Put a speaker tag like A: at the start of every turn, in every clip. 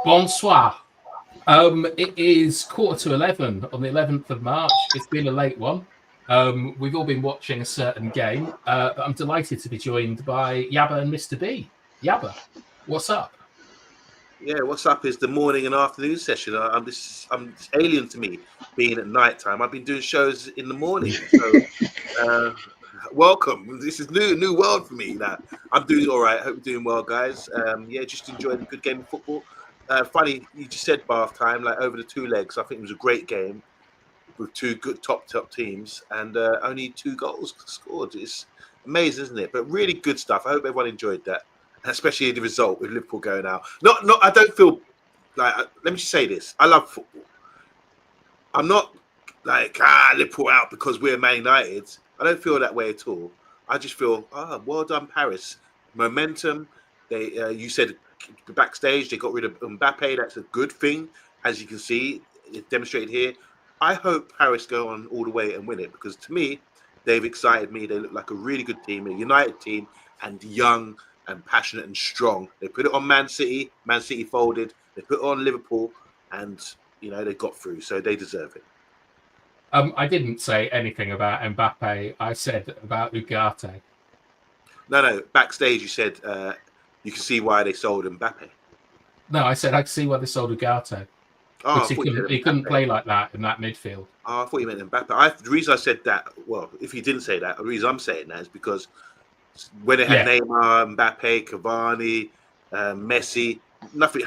A: Bonsoir. It is 11:15 on the 11th of March. It's been a late one. We've all been watching a certain game. I'm delighted to be joined by Yabba and Mr. B. Yabba, what's up?
B: Yeah, what's up is the morning and afternoon session. It's alien to me being at night time. I've been doing shows in the morning. So welcome. This is new world for me. Now I'm doing all right. Hope you're doing well, guys. Just enjoyed a good game of football. Funny, you just said bath time, like over the two legs. I think it was a great game with two good top teams and only 2 goals scored. It's amazing, isn't it? But really good stuff. I hope everyone enjoyed that. Especially the result with Liverpool going out. Not. I don't feel like. Let me just say this. I love football. I'm not like Liverpool out because we're Man United. I don't feel that way at all. I just feel well done, Paris. Momentum. They you said backstage they got rid of Mbappe. That's a good thing, as you can see. It's demonstrated here. I hope Paris go on all the way and win it because to me, they've excited me. They look like a really good team, a United team, and young and passionate and strong. They put it on Man City. Man City folded. They put it on Liverpool, and they got through. So they deserve it.
A: I didn't say anything about Mbappe. I said about Ugarte.
B: No. Backstage, you said you can see why they sold Mbappe.
A: No, I said I could see why they sold Ugarte. Because he couldn't play like that in that midfield.
B: Oh, I thought you meant Mbappe. The reason I said that, well, if you didn't say that, the reason I'm saying that is because when it had Neymar, Mbappe, Cavani, Messi, nothing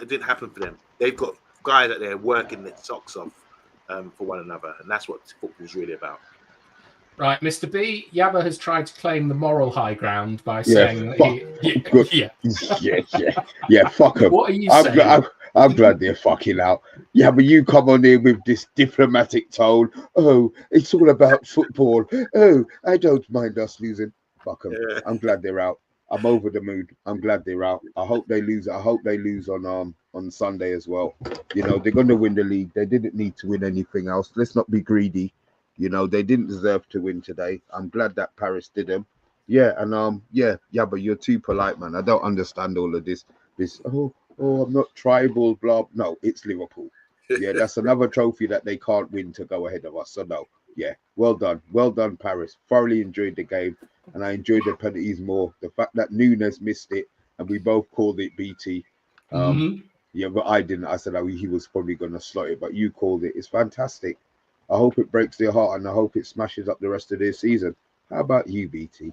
B: didn't happen for them. They've got guys that they're working their socks off for one another, and that's what football is really about.
A: Right, Mr. B, Yabba has tried to claim the moral high ground by saying
C: fuck them.
A: What are you saying?
C: I'm glad they're fucking out. Yeah, but you come on here with this diplomatic tone. Oh, it's all about football. Oh, I don't mind us losing. Fuck them. Yeah. I'm glad they're out. I'm over the moon. I'm glad they're out. I hope they lose. I hope they lose on Sunday as well. They're going to win the league. They didn't need to win anything else. Let's not be greedy. They didn't deserve to win today. I'm glad that Paris did them. Yeah, and but you're too polite, man. I don't understand all of this. I'm not tribal, blah. No, it's Liverpool. Yeah, that's another trophy that they can't win to go ahead of us. So no, yeah, well done, Paris. Thoroughly enjoyed the game, and I enjoyed the penalties more. The fact that Nunes missed it, and we both called it BT. Yeah, but I didn't. I said he was probably going to slot it, but you called it. It's fantastic. I hope it breaks their heart, and I hope it smashes up the rest of their season. How about you, BT?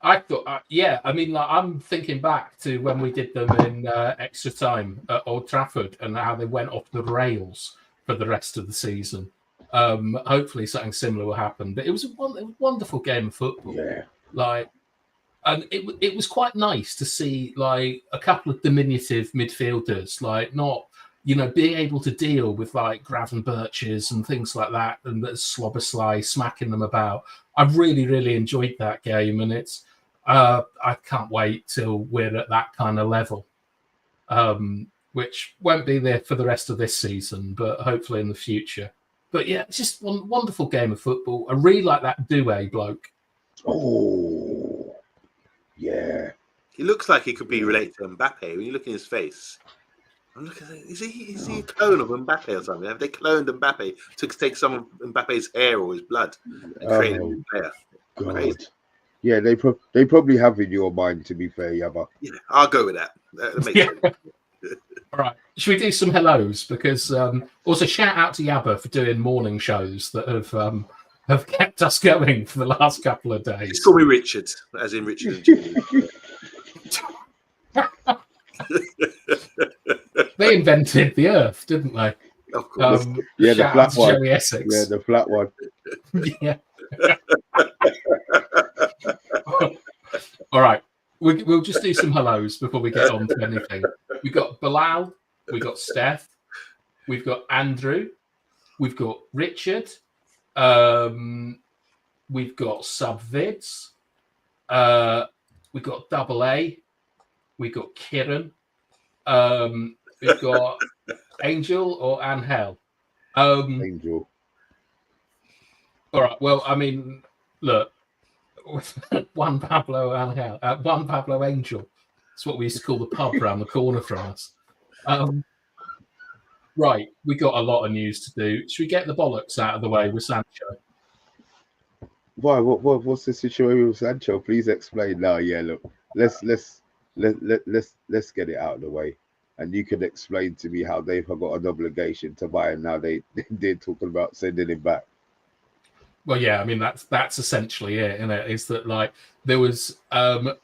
A: I thought, I'm thinking back to when we did them in extra time at Old Trafford and how they went off the rails for the rest of the season. Hopefully something similar will happen. But it was a wonderful game of football.
C: Yeah.
A: And it was quite nice to see a couple of diminutive midfielders, not being able to deal with Gravenberches and things like that, and the Slobosly smacking them about. I really, really enjoyed that game, and it's I can't wait till we're at that kind of level, which won't be there for the rest of this season, but hopefully in the future. But yeah, it's just one wonderful game of football. I really like that Doué bloke.
C: Oh, yeah.
B: He looks like he could be related to Mbappe when you look in his face. I'm looking at is he a clone of Mbappe or something? Have they cloned Mbappe to take some of Mbappe's hair or his blood and create a new player?
C: God.
B: Crazy.
C: Yeah, they probably have in your mind, to be fair, Yabba.
B: Yeah, I'll go with that. That makes sense.
A: All right. Should we do some hellos? Because also shout out to Yabba for doing morning shows that have kept us going for the last couple of days.
B: Just call me Richard, as in Richard and Jimmy.
A: They invented the Earth, didn't they?
B: Of course.
C: Yeah, the flat one.
A: Jerry Essex.
C: Yeah, the flat one.
A: Yeah. All right. We'll just do some hellos before we get on to anything. We've got Bilal. We've got Steph. We've got Andrew. We've got Richard. We've got Subvids. We've got Double A. We've got Kieran. We've got Angel or Angel.
C: Angel.
A: All right. Well, look, Juan Pablo Angel. Juan Pablo Angel. It's what we used to call the pub around the corner from us. Right, we got a lot of news to do. Should we get the bollocks out of the way with Sancho?
C: Why? What's the situation with Sancho? Please explain. No, yeah, look, let's get it out of the way, and you can explain to me how they've got an obligation to buy him now. They're talking about sending him back.
A: Well, yeah, I mean that's essentially it, isn't it? Is that like there was I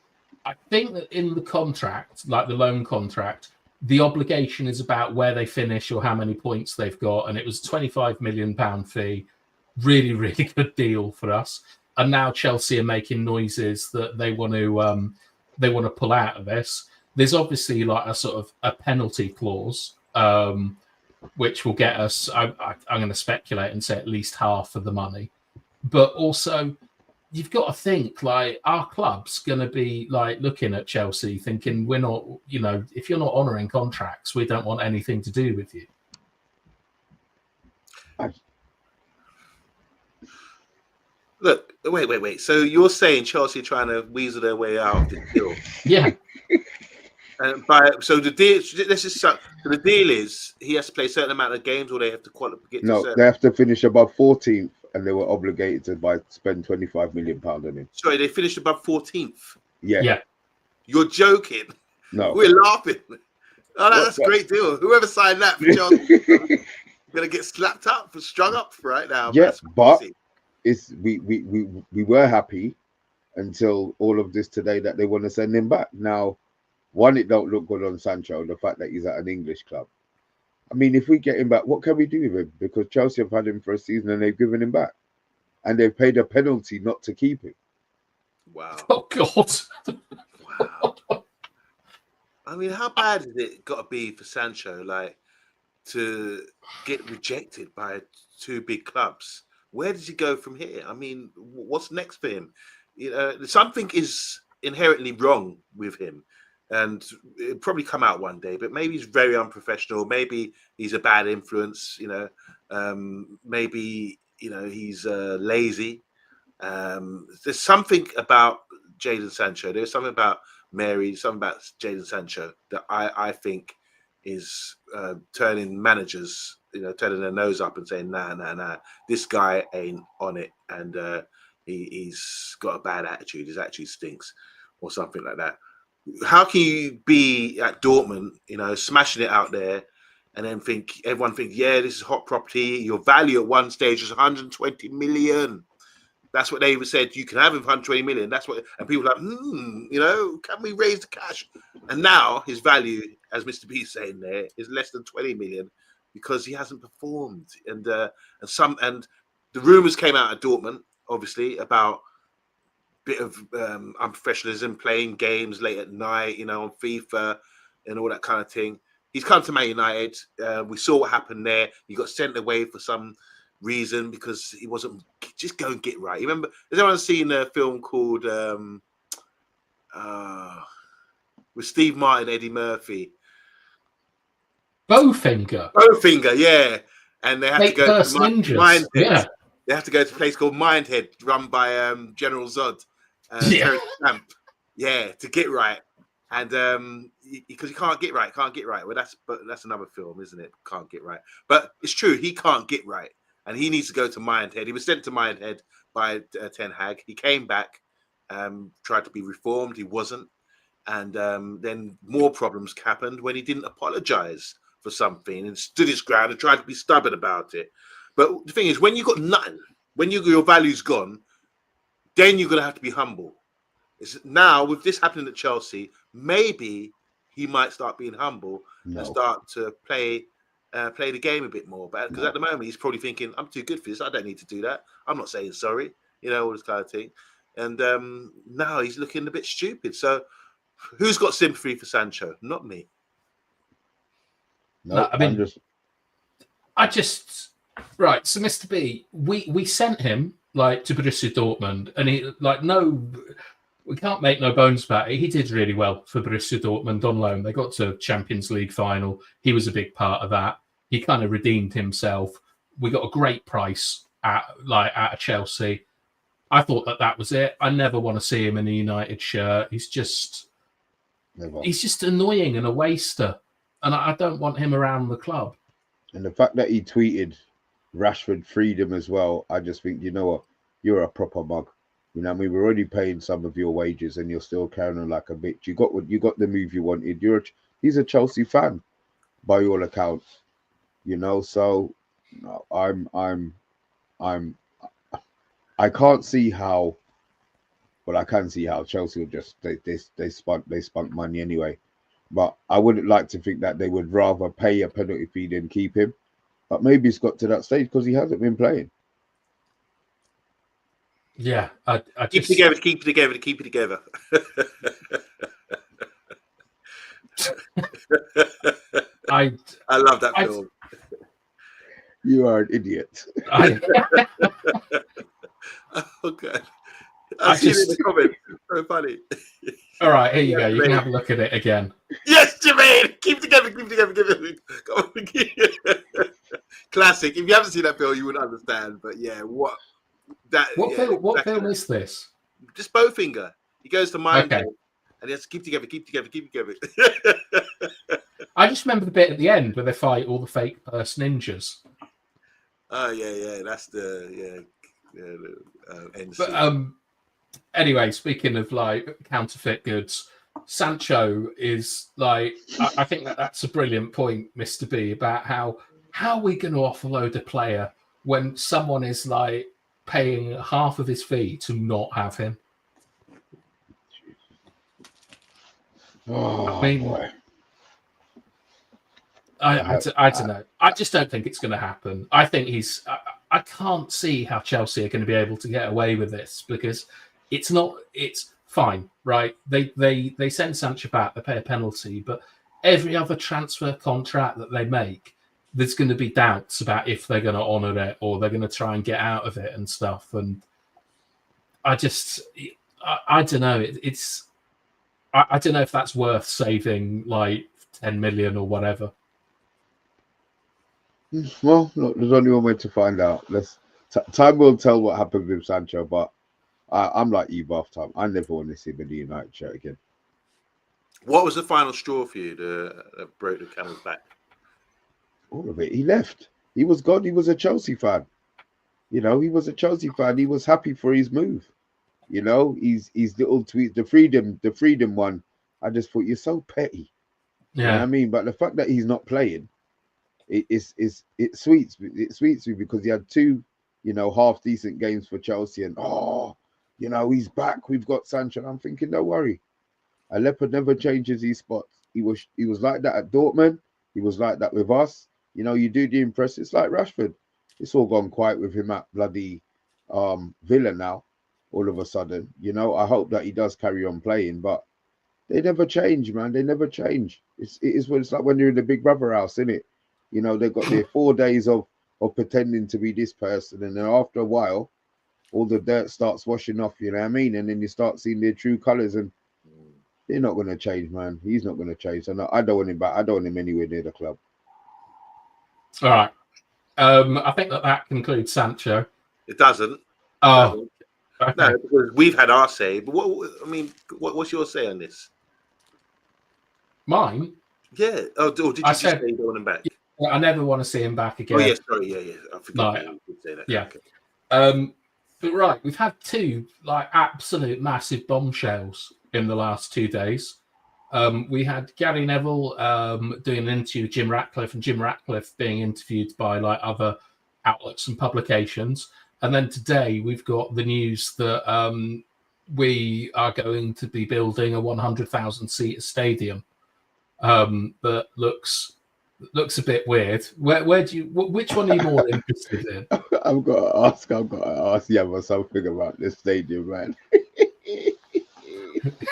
A: think that in the contract, like the loan contract, the obligation is about where they finish or how many points they've got, and it was £25 million fee. Really, really good deal for us. And now Chelsea are making noises that they want to pull out of this. There's obviously like a sort of a penalty clause, which will get us. I'm going to speculate and say at least half of the money. But also, you've got to think like our club's going to be like looking at Chelsea, thinking we're not. You know, if you're not honouring contracts, we don't want anything to do with you.
B: Look, wait. So you're saying Chelsea are trying to weasel their way out of the deal?
A: Yeah.
B: So the deal. So the deal is he has to play a certain amount of games, or they have to qualify.
C: They have to finish above 14th, and they were obligated to spend £25 million on him.
B: Sorry, they finished above 14th.
C: Yeah.
B: You're joking.
C: No,
B: we're laughing. Oh, that's a great deal. Whoever signed that for Chelsea gonna get slapped up, strung up right now.
C: Yeah, but we were happy until all of this today that they want to send him back. Now, one, it don't look good on Sancho, the fact that he's at an English club. I mean, if we get him back, what can we do with him? Because Chelsea have had him for a season and they've given him back. And they've paid a penalty not to keep him.
B: Wow.
A: Oh, God.
B: Wow. I mean, how bad has it got to be for Sancho, like, to get rejected by two big clubs? Where does he go from here? I mean, what's next for him? You know, something is inherently wrong with him, and it'll probably come out one day. But maybe he's very unprofessional. Maybe he's a bad influence. You know, maybe he's lazy. There's something about Jadon Sancho. There's something about Mary. Something about Jadon Sancho that I think is turning managers, turning their nose up and saying, nah, this guy ain't on it, and he's got a bad attitude. His attitude stinks, or something like that. How can you be at Dortmund, smashing it out there, and then everyone think, yeah, this is hot property. Your value at one stage was 120 million. That's what they even said. You can have him for 120 million. That's what, and people are like, can we raise the cash? And now his value, as Mr. B is saying there, is less than 20 million because he hasn't performed. And the rumors came out at Dortmund, obviously, about a bit of unprofessionalism, playing games late at night, on FIFA and all that kind of thing. He's come to Man United. We saw what happened there. He got sent away for some reason because he wasn't just go and get right. You remember? Has anyone seen a film called with Steve Martin, Eddie Murphy? Bowfinger, yeah. And they have to go to Mindhead. Yeah. They have to go to a place called Mindhead, run by General Zod, Terrence Stamp. Yeah, to get right. And because he can't get right. Well, that's another film, isn't it? Can't get right. But it's true, he can't get right. And he needs to go to Mindhead. He was sent to Mindhead by Ten Hag. He came back, tried to be reformed. He wasn't. And then more problems happened when he didn't apologize for something and stood his ground and tried to be stubborn about it. But the thing is, when you got nothing, when your value's gone, then you're going to have to be humble. Now, with this happening at Chelsea, maybe he might start being humble and start to play the game a bit more. But because at the moment he's probably thinking, I'm too good for this. I don't need to do that. I'm not saying sorry, all this kind of thing. And now he's looking a bit stupid. So who's got sympathy for Sancho? Not me.
C: No, I mean,
A: right. So Mr. B, we sent him to Borussia Dortmund, and he we can't make no bones about it. He did really well for Borussia Dortmund on loan. They got to Champions League final. He was a big part of that. He kind of redeemed himself. We got a great price at Chelsea. I thought that was it. I never want to see him in a United shirt. He's just annoying and a waster. and I don't want him around the club.
C: And the fact that he tweeted Rashford freedom as well, I just think, you know what, you're a proper mug. You know, I mean, we're already paying some of your wages, and you're still carrying on like a bitch. You got the move you wanted. He's a Chelsea fan, by all accounts. You know, so no, I can't see how. Well, I can see how Chelsea will just they spunk money anyway. But I wouldn't like to think that they would rather pay a penalty fee than keep him. But maybe it's got to that stage because he hasn't been playing.
A: Yeah, I
B: keep
A: just...
B: Keep it together.
A: I
B: love that film.
C: You are an idiot.
B: Okay. I see it in the comments. So funny.
A: All right, here you go. You can have a look at it again.
B: Yes, Jermaine! Keep together. Come on. Classic. If you haven't seen that film, you wouldn't understand. But yeah, what
A: film is this?
B: Just Bowfinger. He goes to mine and he has to keep together.
A: I just remember the bit at the end where they fight all the fake ninjas.
B: Oh yeah. That's the end scene.
A: But anyway, speaking of like counterfeit goods, Sancho is like, I think that's a brilliant point, Mr. B, about how are we going to offload a player when someone is like paying half of his fee to not have him?
C: Oh,
A: I mean,
C: boy.
A: I don't know. I just don't think it's going to happen. I think I can't see how Chelsea are going to be able to get away with this, because it's fine, right? They send Sancho back, they pay a penalty, but every other transfer contract that they make, there's going to be doubts about if they're going to honour it or they're going to try and get out of it and stuff. And I don't know. I don't know if that's worth saving like 10 million or whatever.
C: Well, look, there's only one way to find out. Time will tell what happens with Sancho, but I'm like you, BATHTIME. I never want to see him in the United shirt again.
B: What was the final straw for you that broke the camel's back?
C: All of it. He left. He was gone. He was a Chelsea fan. You know, he was a Chelsea fan. He was happy for his move. You know, his little tweets, the freedom one. I just thought, you're so petty.
A: Yeah,
C: you know what I mean, but the fact that he's not playing, it sweets me, because he had two, you know, half decent games for Chelsea, and you know, he's back. We've got Sancho. And I'm thinking, don't worry, a leopard never changes his spots. He was like that at Dortmund. He was like that with us. You know, you do the impress. It's like Rashford. It's all gone quiet with him at bloody Villa now. All of a sudden, you know, I hope that he does carry on playing, but they never change, man. They never change. It is what it's like when you're in the Big Brother house, isn't it? You know, they've got their 4 days of pretending to be this person, and then after a while, all the dirt starts washing off, you know what I mean? And then you start seeing their true colours, and they're not going to change, man. He's not going to change. And I don't want him back. I don't want him anywhere near the club.
A: All right. I think that concludes Sancho.
B: It doesn't.
A: Oh,
B: okay. No, because we've had our say. But what's your say on this?
A: Mine?
B: Yeah. Oh, did you say you don't want him back?
A: Yeah, I never want to see him back again.
B: Oh, yeah, sorry. Yeah. I forgot you could say that.
A: Yeah.
B: Okay.
A: But right, we've had two like absolute massive bombshells in the last 2 days. We had Gary Neville doing an interview with Jim Ratcliffe, and Jim Ratcliffe being interviewed by like other outlets and publications. And then today we've got the news that we are going to be building a 100,000 seat stadium that looks a bit weird. Which one are you more interested in?
C: I've got to ask Yabba something about this stadium, man.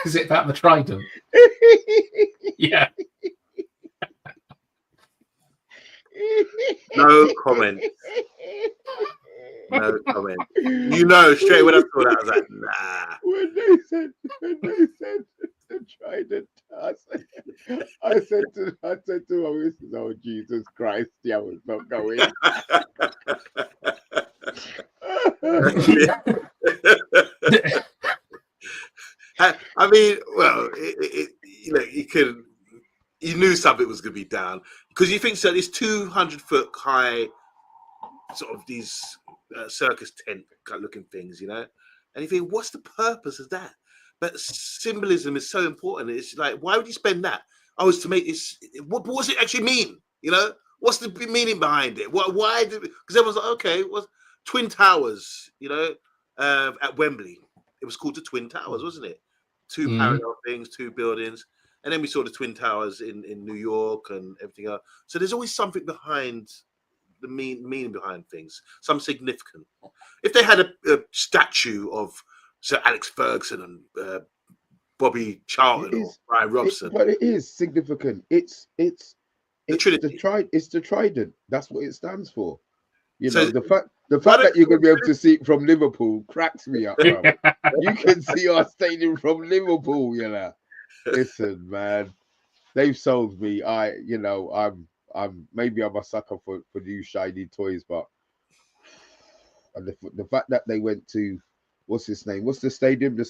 A: Is it about the Trident? Yeah.
B: No comment. No comment. You know, straight when I saw that, I was like, nah.
C: When they said the Trident, I said to my missus, oh Jesus Christ, yeah, was not going.
B: I mean, well, you you knew something was going to be down because you think so. These 200-foot high, sort of these circus tent looking things, you know, and you think, what's the purpose of that? But symbolism is so important. It's like, why would you spend that? Oh, it's to make this. What does it actually mean? You know, what's the meaning behind it? Why? Because everyone's like, okay, what's Twin Towers? You know, at Wembley, it was called the Twin Towers, wasn't it? Two parallel things, two buildings, and then we saw the Twin Towers in New York and everything else. So there's always something behind the meaning behind things, some significant. If they had a statue of Sir Alex Ferguson and Bobby Charlton or Brian Robson,
C: but it is significant. It's the trident. That's what it stands for. You know, the fact that you're going to be able to see it from Liverpool cracks me up, bro. You can see our stadium from Liverpool, you know. Listen, man, they've sold me. I'm maybe I'm a sucker for new shiny toys, but the fact that they went to what's his name? What's the stadium? The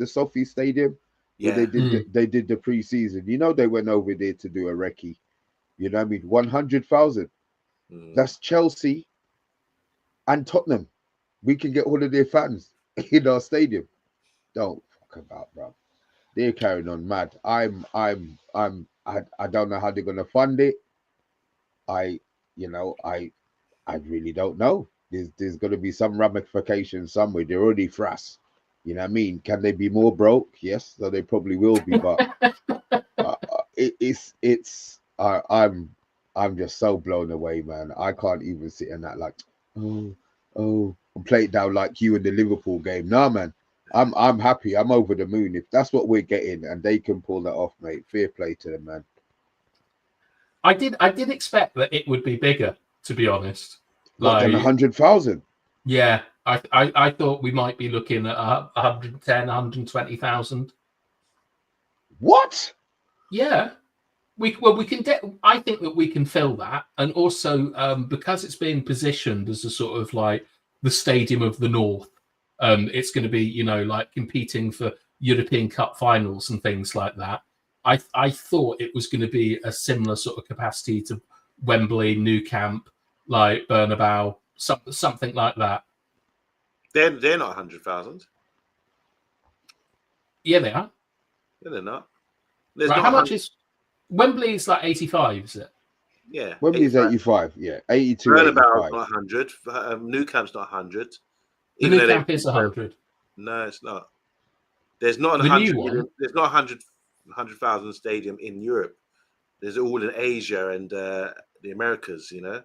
C: Sophie Stadium.
B: Yeah,
C: where they did the pre-season. You know, they went over there to do a recce. You know what I mean? 100,000. That's Chelsea and Tottenham. We can get all of their fans in our stadium. Don't fuck about, bro. They're carrying on mad. I don't know how they're gonna fund it. I really don't know. There's gonna be some ramifications somewhere. They're already frass. You know what I mean? Can they be more broke? Yes, so they probably will be. But I'm just so blown away, man. I can't even sit in that like, and play it down like you in the Liverpool game. Nah, man. I'm happy. I'm over the moon. If that's what we're getting and they can pull that off, mate, fair play to them, man.
A: I did expect that it would be bigger, to be honest.
C: What, than 100,000?
A: Yeah, I thought we might be looking at 110, 120,000.
C: What?
A: Yeah, we can get. I think that we can fill that, and also because it's being positioned as a sort of like the Stadium of the North. It's going to be, you know, like competing for European Cup finals and things like that. I thought it was going to be a similar sort of capacity to Wembley, Nou Camp, like Bernabeu, something like that.
B: They're not 100,000.
A: Yeah, they are.
B: Yeah, they're not.
A: Right, how much is Wembley? Is like 85, is it?
B: Yeah,
C: Wembley's 85. Yeah, 82.
B: Bernabeu's not 100. Nou Camp's not 100.
A: The Nou Camp is 100.
B: No, it's not. There's not
A: The
B: 100.
A: new one?
B: There's not 100,000 stadium in Europe. There's all in Asia and the Americas. You know,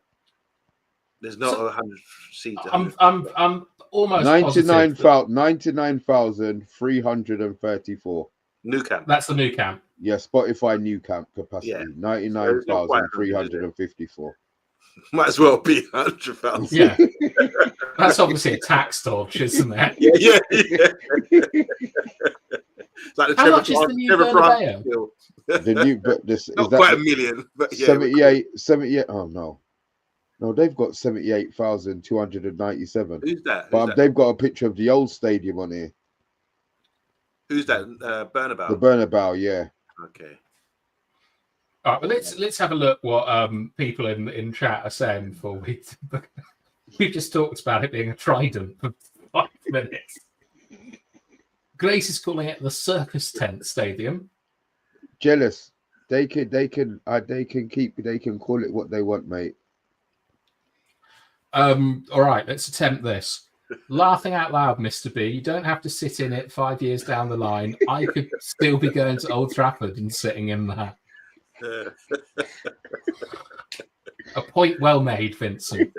B: there's not 100 seats.
A: I'm almost
C: 99,334.
B: Nou Camp.
A: That's the Nou Camp.
C: Yeah, Spotify Nou Camp capacity.
B: Yeah.
C: 99,354.
B: Might as well be 100,000.
A: Yeah, that's obviously a tax dodge, isn't it?
B: Yeah. Like the
A: How much is the new Bernabeu?
C: The new, but this
B: not
C: is
B: quite a million, but yeah.
C: 78. Oh no, they've got 78,297.
B: Who's that?
C: But they've got a picture of the old stadium on here.
B: Who's that? Bernabeu.
C: The Bernabeu, yeah.
B: Okay.
A: All right, well, let's have a look what people in chat are saying before we just talked about it being a trident for 5 minutes. Grace is calling it the Circus Tent Stadium.
C: Jealous. They can call it what they want, mate.
A: All right, let's attempt this. Laughing out loud, Mr. B. You don't have to sit in it 5 years down the line. I could still be going to Old Trafford and sitting in there. A point well made, Vincent.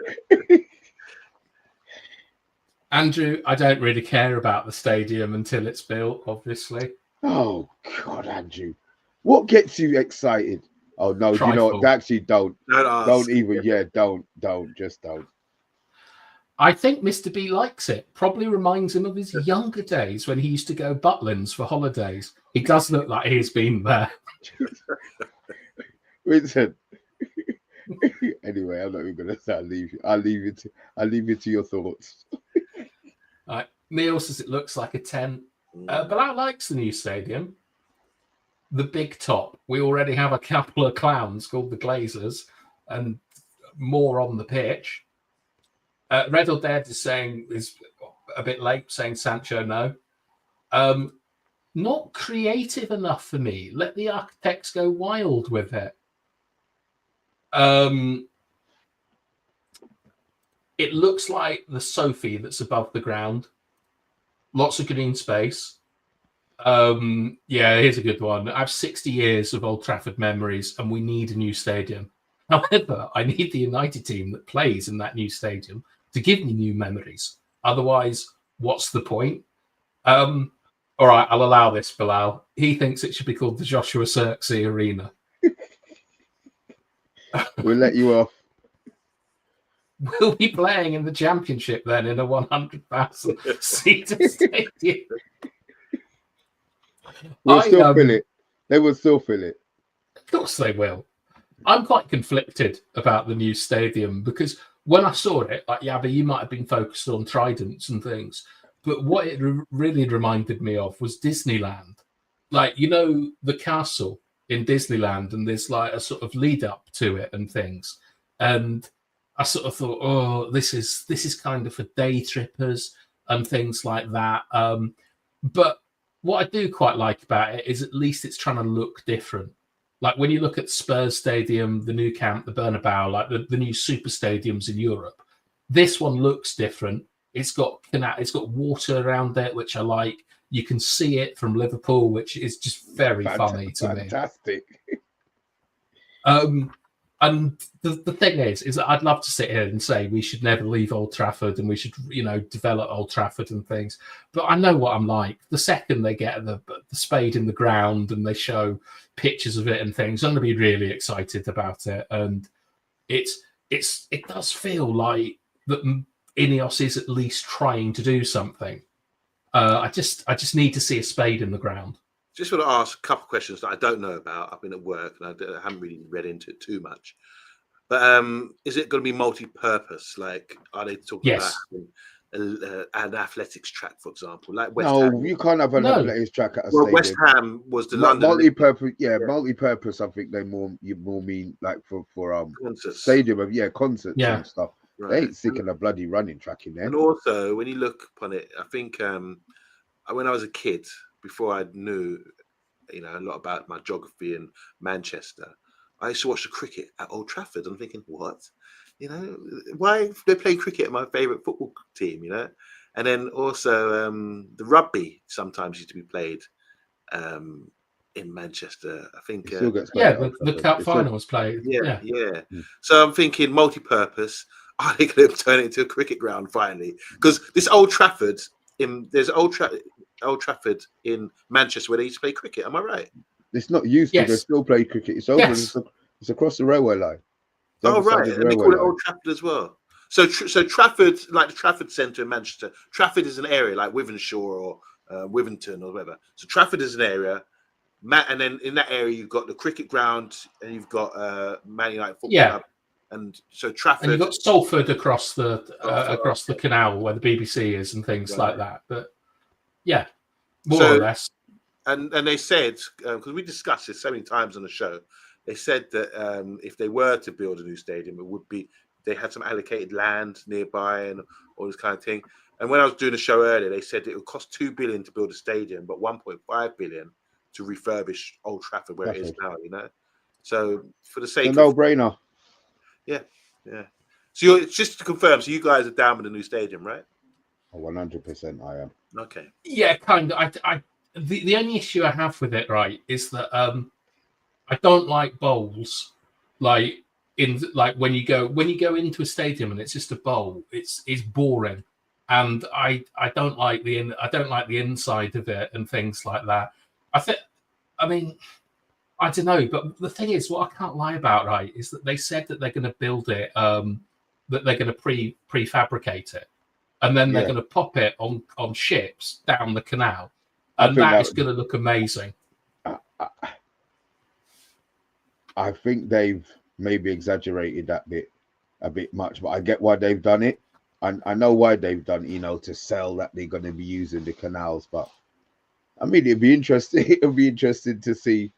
A: Andrew, I don't really care about the stadium until it's built, obviously.
C: Oh God, Andrew, what gets you excited? Oh no,
A: Trifle.
C: You know what? Actually, don't even.
B: Yeah.
C: Don't. Just don't.
A: I think Mr. B likes it. Probably reminds him of his younger days when he used to go Butlins for holidays. He does look like he's been there.
C: Vincent. Anyway, I'm not even gonna say. I'll leave it to your thoughts.
A: Neil says it looks like a tent. Bilal likes the new stadium. the big top, we already have a couple of clowns called the Glazers, and more on the pitch. Red or Dead is a bit late, saying Sancho no. Not creative enough for me. Let the architects go wild with it. It looks like the Sophie that's above the ground. Lots of green space. Yeah, here's a good one. I have 60 years of Old Trafford memories, and we need a new stadium. However, I need the United team that plays in that new stadium to give me new memories. Otherwise, what's the point? All right, I'll allow this, Bilal. He thinks it should be called the Joshua Xerxes Arena.
C: We'll let you off.
A: We'll be playing in the Championship then in a 100,000 seater stadium.
C: We'll still fill it. They will still fill it.
A: Of course they will. I'm quite conflicted about the new stadium because when I saw it, like Yabba, you might have been focused on tridents and things, but what it really reminded me of was Disneyland. Like, you know, the castle in Disneyland, and there's like a sort of lead up to it and things. And I sort of thought, oh, this is kind of for day trippers and things like that. But what I do quite like about it is at least it's trying to look different. Like when you look at Spurs Stadium, the Nou Camp, the Bernabeu, like the new super stadiums in Europe, this one looks different. It's got water around it, which I like. You can see it from Liverpool, which is just very funny to me.
C: Fantastic.
A: And the thing is that I'd love to sit here and say we should never leave Old Trafford and we should, develop Old Trafford and things. But I know what I'm like. The second they get the spade in the ground and they show pictures of it and things, I'm going to be really excited about it. And it does feel like that Ineos is at least trying to do something. I just need to see a spade in the ground.
B: Just want to ask a couple of questions that I don't know about. I've been at work and I haven't really read into it too much. But is it going to be multi-purpose? Like, are they talking about an athletics track, for example? Like West Ham?
C: You can't have an athletics track at a stadium.
B: West Ham was the London
C: multi-purpose. Yeah, multi-purpose. I think they more mean like for
B: concerts.
C: Stadium of concerts and stuff.
B: Right.
C: They ain't sticking a bloody running track in there.
B: And also, when you look upon it, I think when I was a kid, before I knew, a lot about my geography in Manchester, I used to watch the cricket at Old Trafford. I'm thinking, what? Why they play cricket at my favourite football team? And then also the rugby sometimes used to be played in Manchester. I think.
A: The cup final was played.
B: Yeah. So I'm thinking multi-purpose. Are they going to turn it into a cricket ground finally? Because this Old Trafford, there's Old Trafford in Manchester where they used to play cricket. Am I right?
C: It's not used to. They still play cricket. It's over. It's across the railway line.
B: Oh, right. And they call it Old Trafford as well. So Trafford, like the Trafford Centre in Manchester, Trafford is an area like Wivenshaw or Wivington or whatever. So Trafford is an area. And then in that area, you've got the cricket ground and you've got Man United Football Club. And so Trafford,
A: and you've got Salford across the canal where the BBC is and things like that. But more or less.
B: And they said, because we discussed this so many times on the show, they said that if they were to build a new stadium, it would be they had some allocated land nearby and all this kind of thing. And when I was doing the show earlier, they said it would cost $2 billion to build a stadium, but $1.5 billion to refurbish Old Trafford where it is now. So for the sake,
C: no-brainer.
B: Yeah. So just to confirm, so you guys are down with the new stadium, right?
C: 100% I am.
B: Okay.
A: Yeah, kind of. The only issue I have with it, right, is that I don't like bowls. Like when you go into a stadium and it's just a bowl, it's boring, and I don't like the inside of it and things like that. I don't know, but the thing is, what I can't lie about, right, is that they said that they're going to build it, that they're going to prefabricate it, and then they're going to pop it on ships down the canal, and that is going to look amazing.
C: I think they've maybe exaggerated that a bit much, but I get why they've done it. I know why they've done, to sell that they're going to be using the canals, but I mean, it'd be interesting. It'll be interesting to see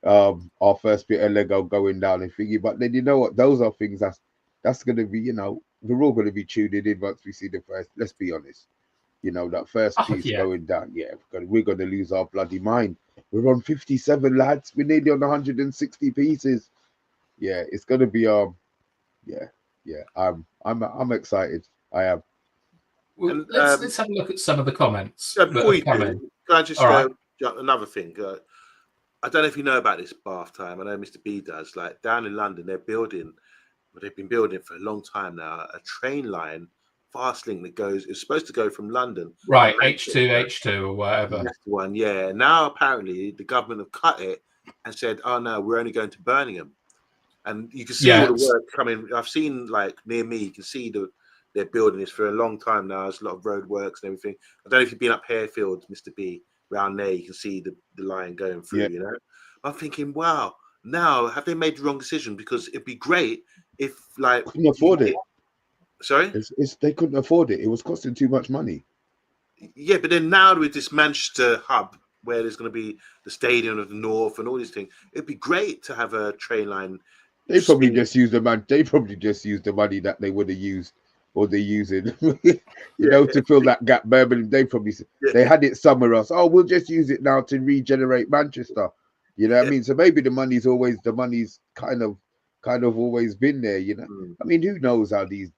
C: our first bit of Lego going down and thingy. But then you know what? Those are things that's going to be, you know, we're all going to be tuning in once we see the first. Let's be honest. You know, that first piece going down. Yeah, we're going to lose our bloody mind. We're on 57 lads. We're nearly on 160 pieces. Yeah, it's going to be yeah. I'm excited. I am.
A: Well,
B: And,
A: let's have a look at some of the comments.
B: Before you do, can I just another thing? I don't know if you know about this bath time. I know Mr. B does. Like down in London, they've been building for a long time now, a train line, fast link that goes. It's supposed to go from London,
A: right? H2 or whatever.
B: That's the one. Yeah. Now apparently the government have cut it and said, "Oh no, we're only going to Birmingham," and you can see all the work coming. I've seen like near me, you can see they're building this for a long time now. There's a lot of road works and everything. I don't know if you've been up Harefield, Mr. B. Around there, you can see the line going through. You know, I'm thinking, wow. Now, have they made the wrong decision? Because it'd be great if, like,
C: couldn't afford it.
B: Sorry,
C: they couldn't afford it. It was costing too much money.
B: Yeah, but then now with this Manchester hub, where there's going to be the Stadium of the North and all these things, it'd be great to have a train line.
C: They probably just used the money. They probably just used the money that they would have used, or they're using, you know, to fill that gap. Birmingham, they probably they had it somewhere else. Oh, we'll just use it now to regenerate Manchester. You know what I mean? So maybe the money's kind of always been there. You know, I mean, who knows how these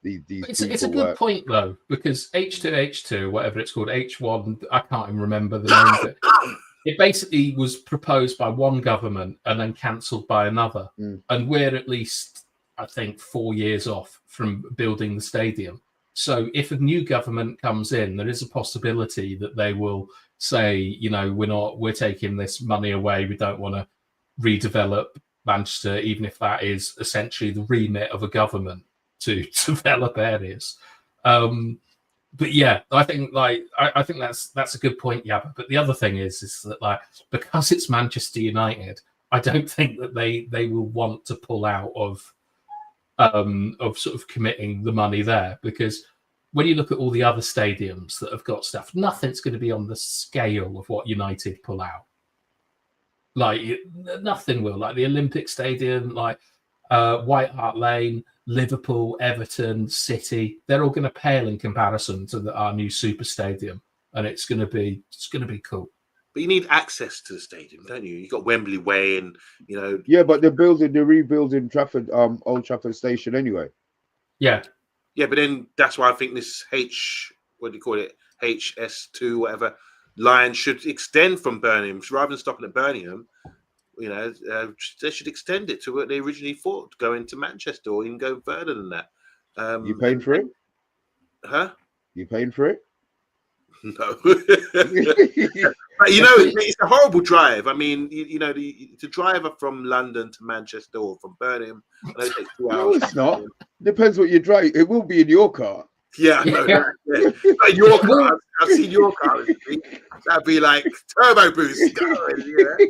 A: it's a good point though, because H2, whatever it's called, H1, I can't even remember the name of it. It basically was proposed by one government and then cancelled by another, and we're at least, I think, 4 years off from building the stadium. So if a new government comes in, there is a possibility that they will say, you know, we're taking this money away. We don't want to redevelop Manchester, even if that is essentially the remit of a government to develop areas. But yeah, I think that's a good point, Yabba. But the other thing is that, like, because it's Manchester United, I don't think that they will want to pull out of sort of committing the money there, because when you look at all the other stadiums that have got stuff, nothing's going to be on the scale of what United pull out. Like, nothing will. Like the Olympic Stadium, like White Hart Lane, Liverpool, Everton, City, they're all going to pale in comparison to our new super stadium, and it's going to be cool.
B: But you need access to the stadium, don't you? You got Wembley Way, and you know.
C: Yeah, but they're rebuilding Trafford, Old Trafford Station anyway.
B: Yeah, but then that's why I think this HS2, whatever line should extend from Birmingham rather than stopping at Birmingham. You know, they should extend it to what they originally thought, go into Manchester or even go further than that.
C: You paying for it?
B: Huh?
C: You paying for it?
B: No. But, you know, it's a horrible drive. I mean, you know, to drive up from London to Manchester or from Birmingham, I know it takes 2 hours.
C: No, it's not. Depends what you drive. It will be in your car.
B: Yeah, I know that. Yeah. Like your car, I've seen your car. That'd be like turbo boost.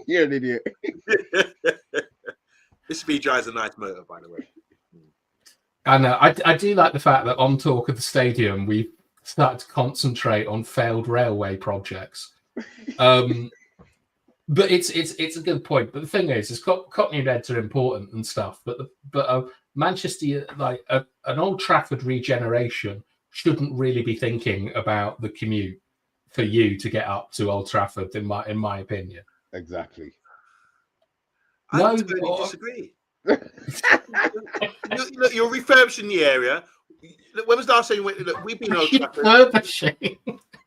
C: You're an idiot.
B: This speed drives a nice motor, by the way.
A: I know. I do like the fact that on Talk of the Stadium, we started to concentrate on failed railway projects. But it's a good point. But the thing is Cockney Reds are important and stuff. But Manchester, like an Old Trafford regeneration, shouldn't really be thinking about the commute for you to get up to Old Trafford, in my opinion.
C: Exactly.
B: I totally disagree. Look, you're refurbishing the area. When was the last time you went? Look, we've been Old Trafford.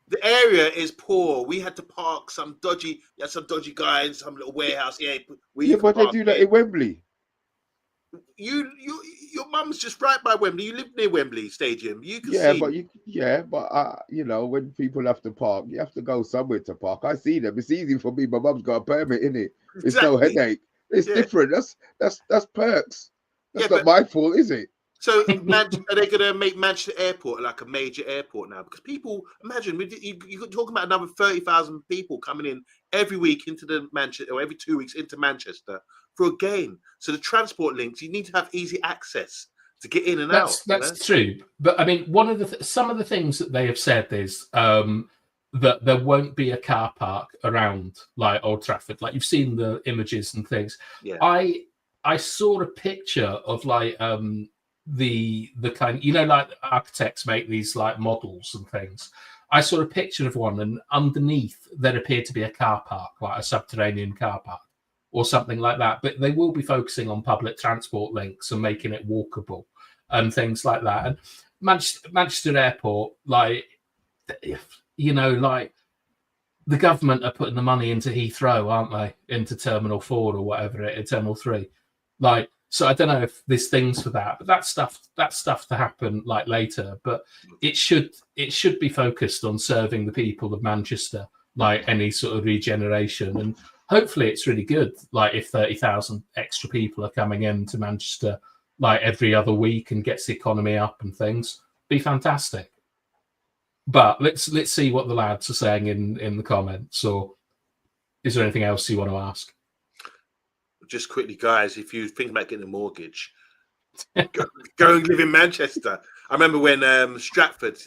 B: The area is poor. We had to park some dodgy guy in some little warehouse. Yeah,
C: but they do that in Wembley.
B: Your mum's just right by Wembley. You live near Wembley Stadium. You can see.
C: But you know, when people have to park, you have to go somewhere to park. I see them. It's easy for me. My mum's got a permit, innit? It's no headache. It's different. That's perks. That's not my fault, is it?
B: So are they going to make Manchester Airport like a major airport now? Because people, imagine, you're talking about another 30,000 people coming in every week into the Manchester, or every 2 weeks into Manchester for a game. So the transport links, you need to have easy access to get in and out.
A: That's true. But I mean, some of the things that they have said is that there won't be a car park around like Old Trafford. Like you've seen the images and things.
B: Yeah.
A: I saw a picture of like the kind, like architects make these like models and things. I saw a picture of one, and underneath there appeared to be a car park, like a subterranean car park or something like that. But they will be focusing on public transport links and making it walkable and things like that. And Manchester Airport, like, like the government are putting the money into Heathrow, aren't they? Into Terminal 4 or whatever Terminal 3. Like, so I don't know if there's things for that, but that's stuff to happen like later. But it should be focused on serving the people of Manchester, like any sort of regeneration, and hopefully it's really good. Like if 30,000 extra people are coming into Manchester like every other week and gets the economy up and things, be fantastic. But let's see what the lads are saying in the comments. Or is there anything else you want to ask?
B: Just quickly, guys, if you think about getting a mortgage, go and live in Manchester. I remember when Stratford,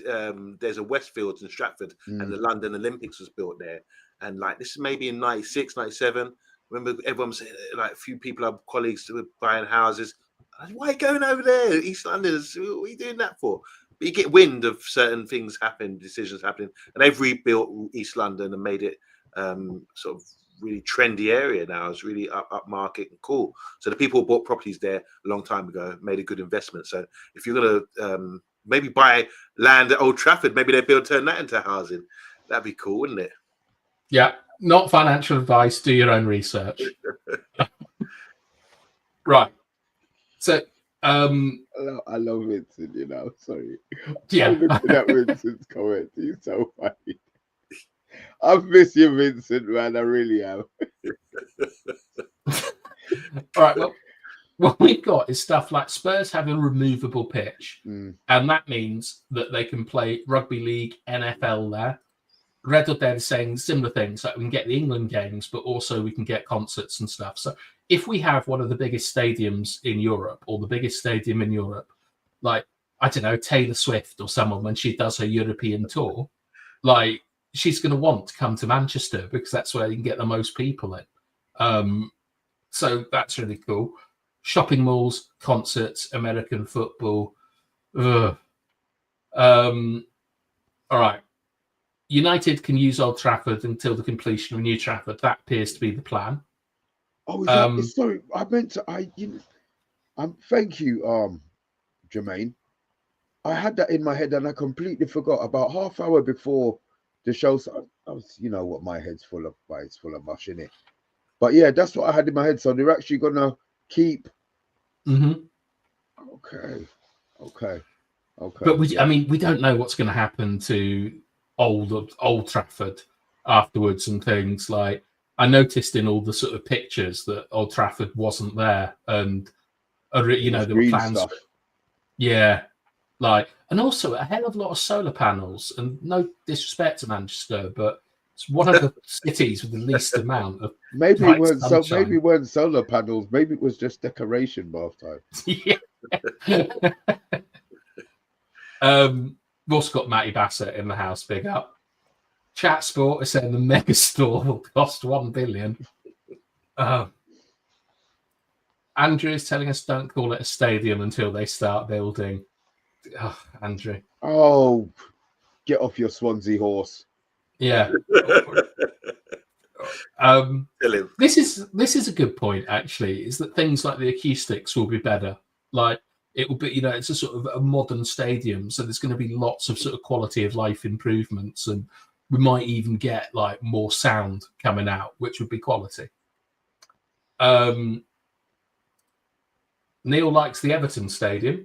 B: there's a Westfields in Stratford, and the London Olympics was built there. And like this is maybe in 96, 97. Remember everyone was saying, like a few people, our colleagues were buying houses. Why are you going over there? East London, what are you doing that for? But you get wind of certain things happening, decisions happening, and they've rebuilt East London and made it sort of really trendy area now. It's really upmarket and cool. So the people who bought properties there a long time ago made a good investment. So if you're gonna maybe buy land at Old Trafford, maybe they'll be able to turn that into housing. That'd be cool, wouldn't it?
A: Yeah, not financial advice. Do your own research. Right. So
C: I love Vincent, sorry.
A: Yeah.
C: I'm looking at Vincent's comment. He's so funny. I miss you, Vincent, man. I really am.
A: All right. Well, what we've got is stuff like Spurs have a removable pitch, and that means that they can play rugby league, NFL there. Red Dead is saying similar things, like we can get the England games, but also we can get concerts and stuff. So if we have one of the biggest stadiums in Europe, or the biggest stadium in Europe, like, I don't know, Taylor Swift or someone, when she does her European tour, like, she's going to want to come to Manchester because that's where you can get the most people in. So that's really cool. Shopping malls, concerts, American football. All right. United can use Old Trafford until the completion of New Trafford. That appears to be the plan.
C: Oh, is that, sorry, I meant to. Thank you, Jermaine. I had that in my head and I completely forgot. About half hour before the show, so I was, what, my head's full of mush in it. But yeah, that's what I had in my head. So they're actually gonna keep. Okay.
A: But we don't know what's going to happen to Old Trafford afterwards and things. Like, I noticed in all the sort of pictures that Old Trafford wasn't there, and there were plans. Stuff. Yeah, like, and also a hell of a lot of solar panels. And no disrespect to Manchester, but it's one of the cities with the least amount of.
C: Maybe it weren't solar panels. Maybe it was just decoration bath time.
A: Yeah. We've also got Matty Bassett in the house. Big up. Chat Sport is saying the mega store will cost $1 billion. Andrew is telling us don't call it a stadium until they start building. Oh, Andrew.
C: Oh, get off your Swansea horse.
A: Yeah. This is a good point, actually, is that things like the acoustics will be better. Like, it will be, it's a sort of a modern stadium, so there's going to be lots of sort of quality of life improvements, and we might even get like more sound coming out, which would be quality. Neil likes the Everton Stadium.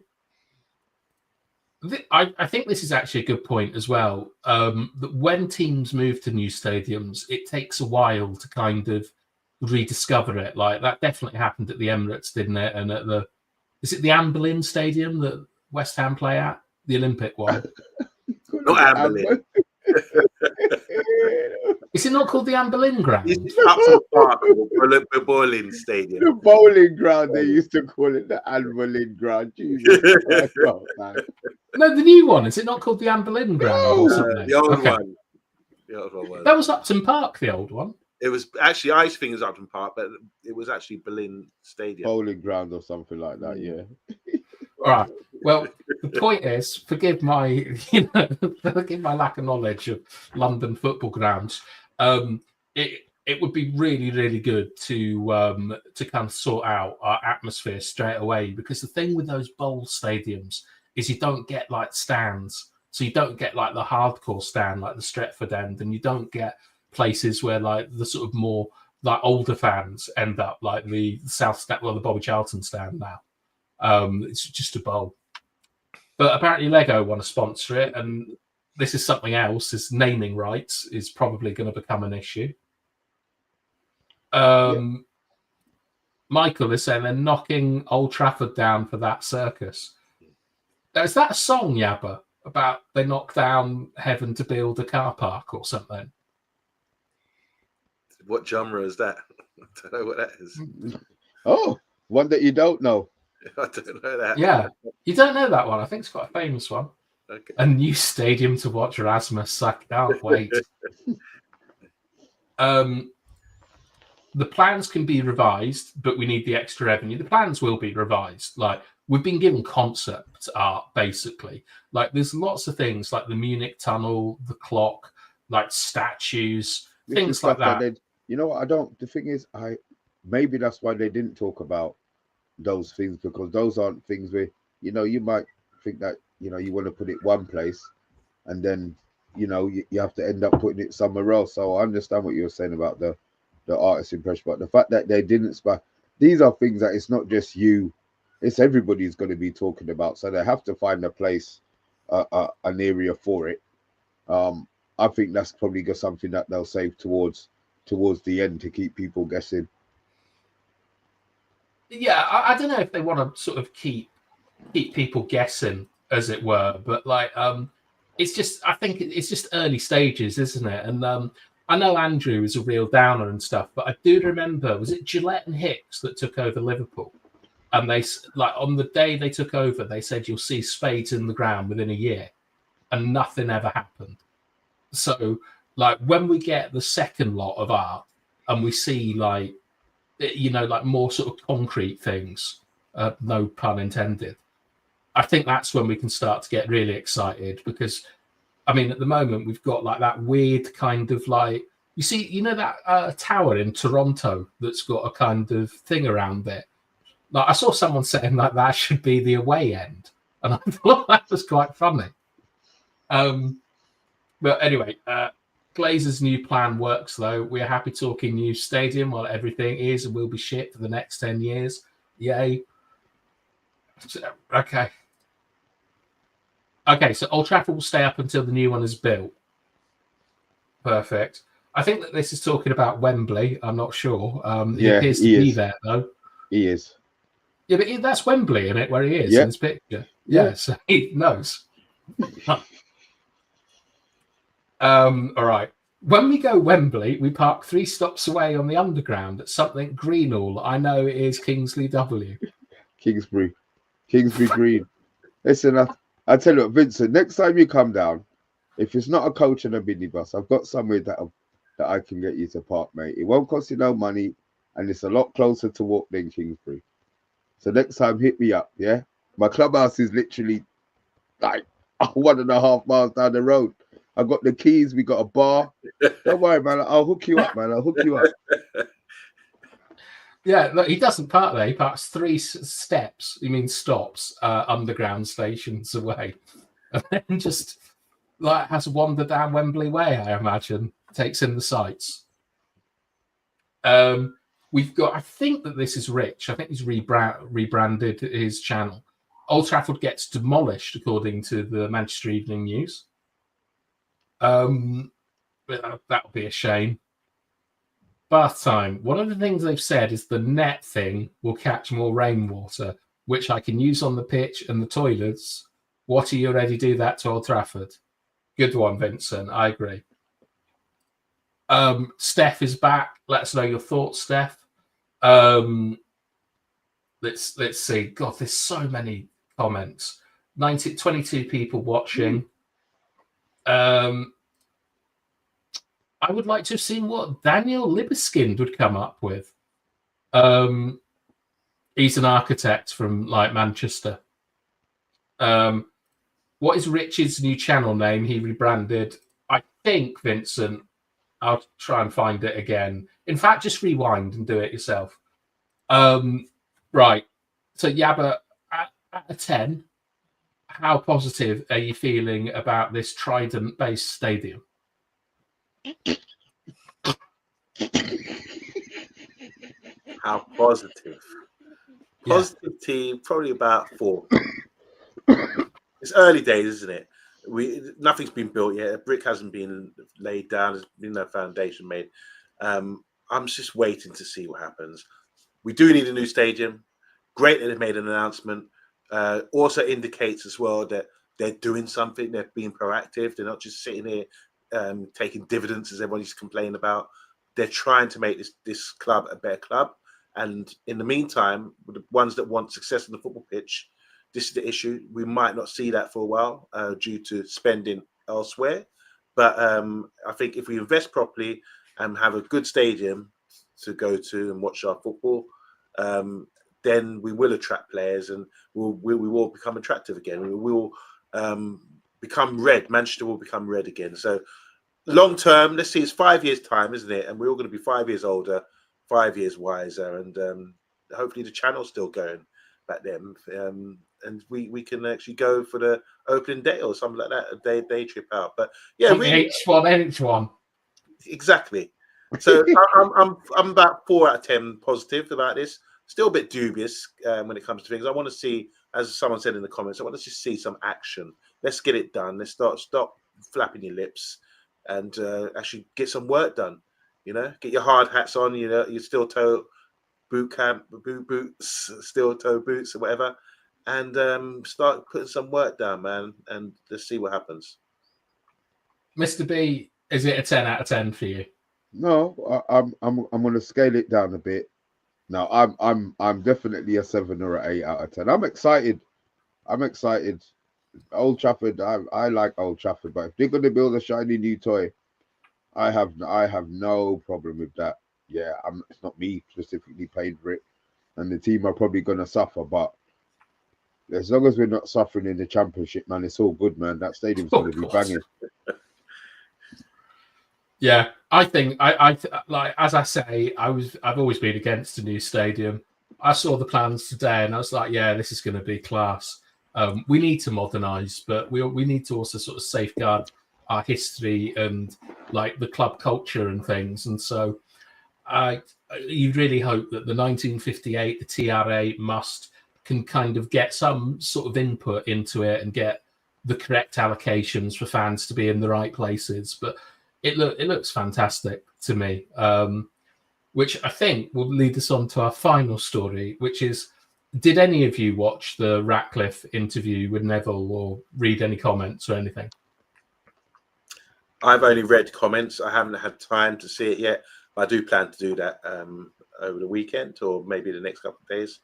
A: I think this is actually a good point as well. That when teams move to new stadiums, it takes a while to kind of rediscover it. Like, that definitely happened at the Emirates, didn't it? And at is it the Anne Boleyn Stadium that West Ham play at? The Olympic one.
B: Not Anne Boleyn.
A: Is it not called the Anne Boleyn ground?
B: It's Upton Park, or bowling stadium.
C: The bowling ground, they used to call it the Anne Boleyn ground. Jesus Christ, man.
A: No, the new one. Is it not called the Anne Boleyn ground or something?
B: The old one. The old one was.
A: That was Upton Park, the old one.
B: It was actually, I think it was Upton Park, but it was actually Berlin Stadium.
C: Bowling ground or something like that. Yeah.
A: All right. Well, the point is, forgive my lack of knowledge of London football grounds. It would be really, really good to kind of sort out our atmosphere straight away, because the thing with those bowl stadiums is you don't get like stands, so you don't get like the hardcore stand like the Stretford end, and you don't get places where like the sort of more like older fans end up like the South stand, well, the Bobby Charlton stand now. It's just a bowl. But apparently Lego want to sponsor it, and this is something else. Is naming rights is probably going to become an issue. Michael is saying they're knocking Old Trafford down for that circus. Is that a song, Yabba, about they knock down heaven to build a car park or something?
B: What genre is that? I don't know what that is.
C: Oh, one that you don't know.
B: I don't know that.
A: Yeah, you don't know that one. I think it's quite a famous one.
B: Okay.
A: A new stadium to watch Erasmus. I can't wait. The plans can be revised, but we need the extra revenue. The plans will be revised. Like, we've been given concept art, basically. Like, there's lots of things like the Munich tunnel, the clock, like statues, things like that.
C: You know what? The thing is, maybe that's why they didn't talk about those things, because those aren't things where, you might think that, you want to put it one place and then, you have to end up putting it somewhere else. So I understand what you were saying about the artist impression, but the fact that they didn't these are things that it's not just you, it's everybody's going to be talking about. So they have to find a place, an area for it. I think that's probably just something that they'll save towards the end to keep people guessing.
A: Yeah, I don't know if they want to sort of keep people guessing, as it were, but like it's just, I think it's just early stages, isn't it? And I know Andrew is a real downer and stuff, but I do remember, was it Gillette and Hicks that took over Liverpool? And they, like, on the day they took over, they said you'll see spades in the ground within a year, and nothing ever happened. So, like, when we get the second lot of art and we see, like, like more sort of concrete things, no pun intended, I think that's when we can start to get really excited, because I mean, at the moment, we've got like that weird kind of like, you see, that tower in Toronto that's got a kind of thing around it. Like, I saw someone saying like that should be the away end, and I thought that was quite funny. But anyway, Glazer's new plan works, though. We're happy talking new stadium while everything is and will be shit for the next 10 years. Yay. Okay, so Old Trafford will stay up until the new one is built. Perfect. I think that this is talking about Wembley. I'm not sure. He appears to be there, though.
C: He is.
A: Yeah, but that's Wembley, isn't it, where he is in his picture? Yeah, so he knows. All right. When we go Wembley, we park 3 stops away on the underground at something Greenall. I know it is Kingsley W.
C: Kingsbury Green. Listen, I tell you what, Vincent, next time you come down, if it's not a coach and a minibus, I've got somewhere that I can get you to park, mate. It won't cost you no money, and it's a lot closer to walk than Kingsbury. So next time, hit me up, yeah? My clubhouse is literally like 1.5 miles down the road. I've got the keys. We got a bar. Don't worry, man. I'll hook you up, man. I'll hook you up.
A: Yeah, look, he doesn't park there. He parks 3 steps. You mean stops, underground stations away, and then just like has to wander down Wembley Way. I imagine takes in the sights. We've got. I think that this is Rich. I think he's rebranded his channel. Old Trafford gets demolished, according to the Manchester Evening News. That'll be a shame. Bath time. One of the things they've said is the net thing will catch more rainwater, which I can use on the pitch and the toilets. What, you already do that to Old Trafford? Good one, Vincent. I agree. Steph is back. Let us know your thoughts, Steph. Let's see. God, there's so many comments. 22 people watching. I would like to have seen what Daniel Libeskind would come up with. He's an architect from like Manchester. What is Rich's new channel name? He rebranded. I think, Vincent, I'll try and find it again. In fact, just rewind and do it yourself. Right. So Yabba, at a 10, how positive are you feeling about this Trident-based stadium?
B: How positive? Positive team, probably about 4. It's early days, isn't it? Nothing's been built yet. A brick hasn't been laid down. There's been no foundation made. I'm just waiting to see what happens. We do need a new stadium. Great that they've made an announcement. Also indicates as well that they're doing something. They're being proactive. They're not just sitting here taking dividends, as everybody's complaining about. They're trying to make this club a better club. And in the meantime, the ones that want success on the football pitch, this is the issue. We might not see that for a while due to spending elsewhere. But I think if we invest properly and have a good stadium to go to and watch our football, then we will attract players and we will become attractive again. We will become red. Manchester will become red again. So long term, let's see, it's 5 years' time, isn't it? And we're all going to be 5 years older, 5 years wiser, and hopefully the channel's still going back then. And we can actually go for the opening day or something like that, a day trip out. But yeah, really,
A: H1N1.
B: Exactly. So I'm about 4 out of 10 positive about this. Still a bit dubious when it comes to things. I want to see, as someone said in the comments, I want to just see some action. Let's get it done. Let's stop flapping your lips and actually get some work done. You know, get your hard hats on. You know, your steel toe boots, steel toe boots, or whatever, and start putting some work down, man. And let's see what happens.
A: Mr. B, is it a 10 out of 10 for you?
C: No, I'm going to scale it down a bit. No, I'm definitely a 7 or an 8 out of 10. I'm excited. Old Trafford, I like Old Trafford, but if they're going to build a shiny new toy, I have no problem with that. Yeah, it's not me specifically paying for it, and the team are probably going to suffer, but as long as we're not suffering in the Championship, man, it's all good, man. That stadium's going to be banging.
A: Yeah, I think I like, as I say, I've always been against a new stadium. I saw the plans today and I was like, yeah, this is going to be class. We need to modernise, but we need to also sort of safeguard our history and like the club culture and things. And so you really hope that the 1958, the TRA can kind of get some sort of input into it and get the correct allocations for fans to be in the right places. But it looks fantastic to me, which I think will lead us on to our final story, which is, did any of you watch the Ratcliffe interview with Neville or read any comments or anything?
B: I've only read comments. I haven't had time to see it yet. But I do plan to do that over the weekend or maybe the next couple of days.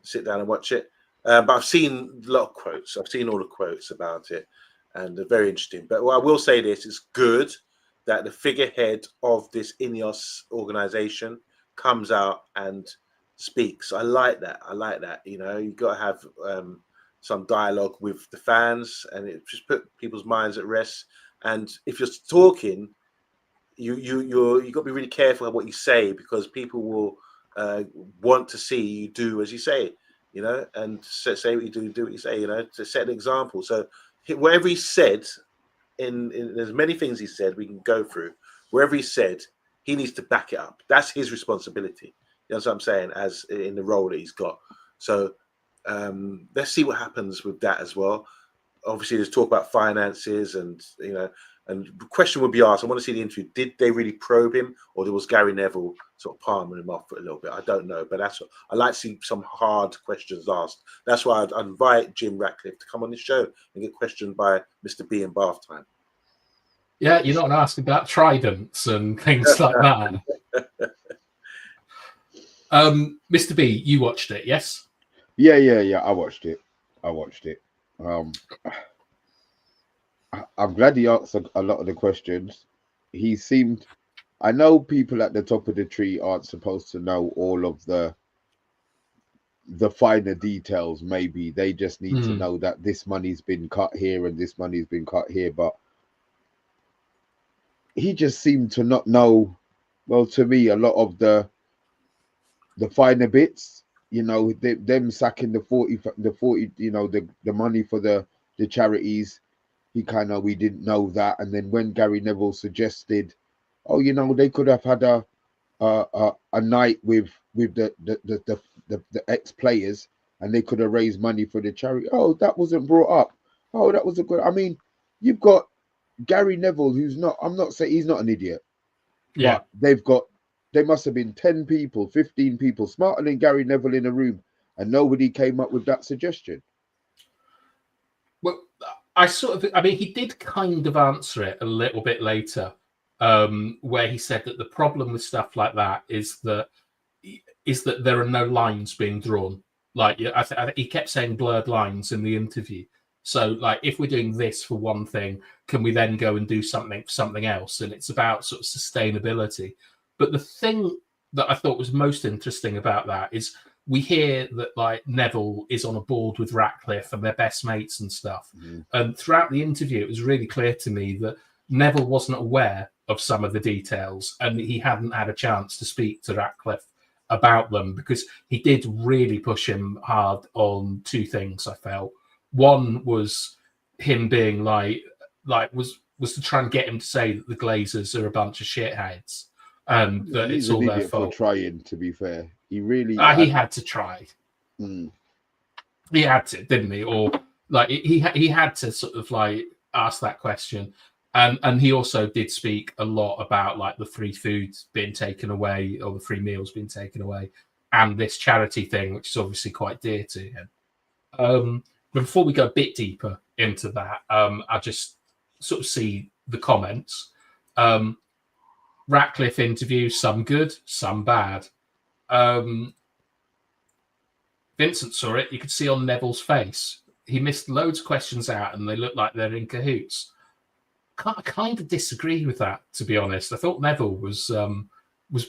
B: Sit down and watch it. But I've seen a lot of quotes. I've seen all the quotes about it, and they're very interesting. But I will say this: it's good that the figurehead of this Ineos organization comes out and speaks. I like that. You know, you've got to have some dialogue with the fans, and it just put people's minds at rest. And if you're talking, you got to be really careful of what you say, because people will want to see you do as you say, you know, and say what you do what you say, you know, to set an example. So whatever he said, in there's many things he said we can go through. Wherever he said, he needs to back it up. That's his responsibility. You know what I'm saying? As in the role that he's got. So let's see what happens with that as well. Obviously, there's talk about finances, and you know, and the question would be asked. I want to see the interview. Did they really probe him, or was Gary Neville sort of palming him off for a little bit? I don't know, but that's what I like to see, some hard questions asked. That's why I'd invite Jim Ratcliffe to come on the show and get questioned by Mr. B in bath time.
A: Yeah, you're not asking about tridents and things like that. Mr. B, you watched it, yes?
C: Yeah. I watched it. I'm glad he answered a lot of the questions. he seemed. I know people at the top of the tree aren't supposed to know all of the finer details. Maybe they just need to know that this money's been cut here and this money's been cut here, but he just seemed to not know, well, to me, a lot of the finer bits, you know, them sacking the 40, you know, the money for the charities. We didn't know that. And then when Gary Neville suggested, oh, you know, they could have had a night with the ex players, and they could have raised money for the charity. Oh, that wasn't brought up. Oh, that was a good. I mean, you've got Gary Neville, who's not. I'm not saying he's not an idiot.
A: Yeah,
C: but they must have been 10 people, 15 people smarter than Gary Neville in a room, and nobody came up with that suggestion.
A: Well, I mean, he did kind of answer it a little bit later, where he said that the problem with stuff like that is that there are no lines being drawn. Like, he kept saying blurred lines in the interview. So, like, if we're doing this for one thing, can we then go and do something for something else? And it's about sort of sustainability. But the thing that I thought was most interesting about that is we hear that, like, Neville is on a board with Ratcliffe and they're best mates and stuff. And throughout the interview, it was really clear to me that Neville wasn't aware of some of the details, and he hadn't had a chance to speak to Ratcliffe about them, because he did really push him hard on two things, I felt. One was him being was to try and get him to say that the Glazers are a bunch of shitheads and that
C: He's
A: it's all
C: an
A: their
C: idiot
A: fault.
C: for trying, to be fair. He really
A: he had to try. He had to, didn't he? Or like he had to sort of like ask that question. And he also did speak a lot about like the free food being taken away, or the free meals being taken away, and this charity thing, which is obviously quite dear to him. But before we go a bit deeper into that, I just sort of see the comments. Ratcliffe interview, some good, some bad. Vincent saw it. You could see on Neville's face. He missed loads of questions out, and they look like they're in cahoots. I kind of disagree with that, to be honest. I thought Neville was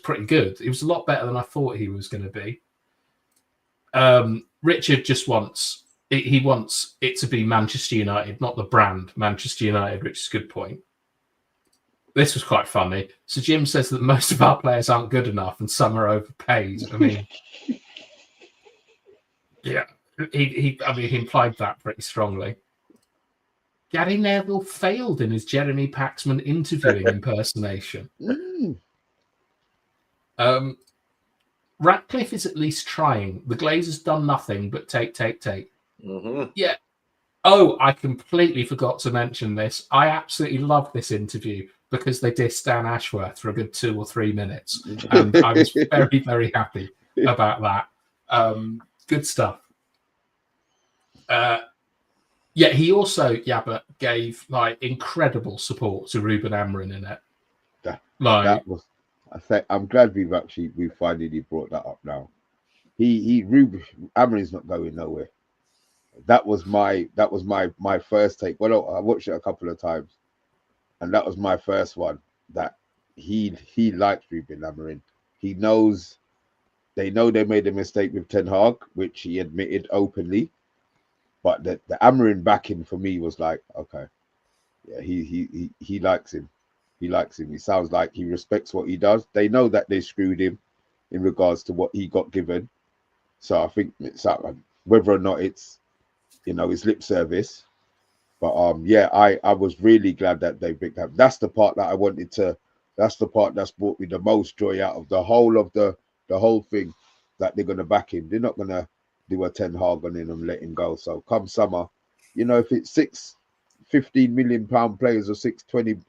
A: pretty good. He was a lot better than I thought he was going to be. Richard just wants it to be Manchester United, not the brand Manchester United, which is a good point. This was quite funny. So Jim says that most of our players aren't good enough and some are overpaid. I mean, yeah, he implied that pretty strongly. Gary Neville failed in his Jeremy Paxman interviewing impersonation. Ratcliffe is at least trying. The Glazers done nothing but take. Yeah. Oh, I completely forgot to mention this. I absolutely loved this interview because they dissed Dan Ashworth for a good 2 or 3 minutes. And I was very, very happy about that. Good stuff. Yeah, he also, Yabba, gave like incredible support to Ruben Amorim in it.
C: That was, I'm glad we finally brought that up now. Ruben Amorim's not going nowhere. That was my first take. Well, I watched it a couple of times, and that was my first one. That he likes Ruben Amorim. He knows, they know they made a mistake with Ten Hag, which he admitted openly. But the Amorim backing for me was like, okay, yeah, he likes him. He likes him. He sounds like he respects what he does. They know that they screwed him in regards to what he got given. So I think it's whether or not it's, you know, it's lip service. But yeah, I was really glad that they picked up. That's the part that I wanted to. That's the part that's brought me the most joy out of the whole thing. That they're gonna back him. They're not gonna do a Ten Hag on him and let him go. So come summer, you know, if it's 6 £15 million players or 6 £20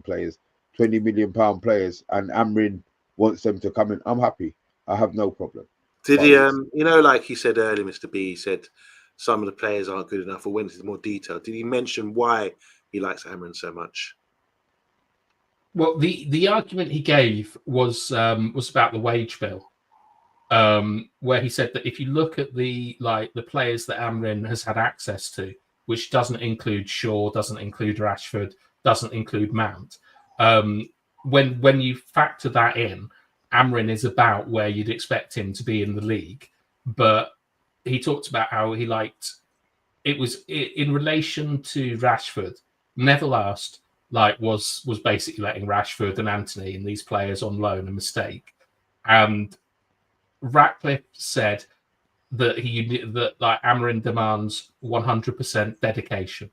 C: players, £20 million players, and Amorim wants them to come in, I'm happy. I have no problem.
B: Did he, you know, like he said earlier, Mr. B, he said some of the players aren't good enough, or went into more detail. Did he mention why he likes Amorim so much?
A: Well, the argument he gave was about the wage bill, where he said that if you look at the players that Amorim has had access to, which doesn't include Shaw, doesn't include Rashford, doesn't include Mount. When you factor that in, Amrin is about where you'd expect him to be in the league. But he talked about how he liked it was in relation to Rashford. Neville asked, was basically letting Rashford and Anthony and these players on loan a mistake, and Ratcliffe said that Amrin demands 100% dedication,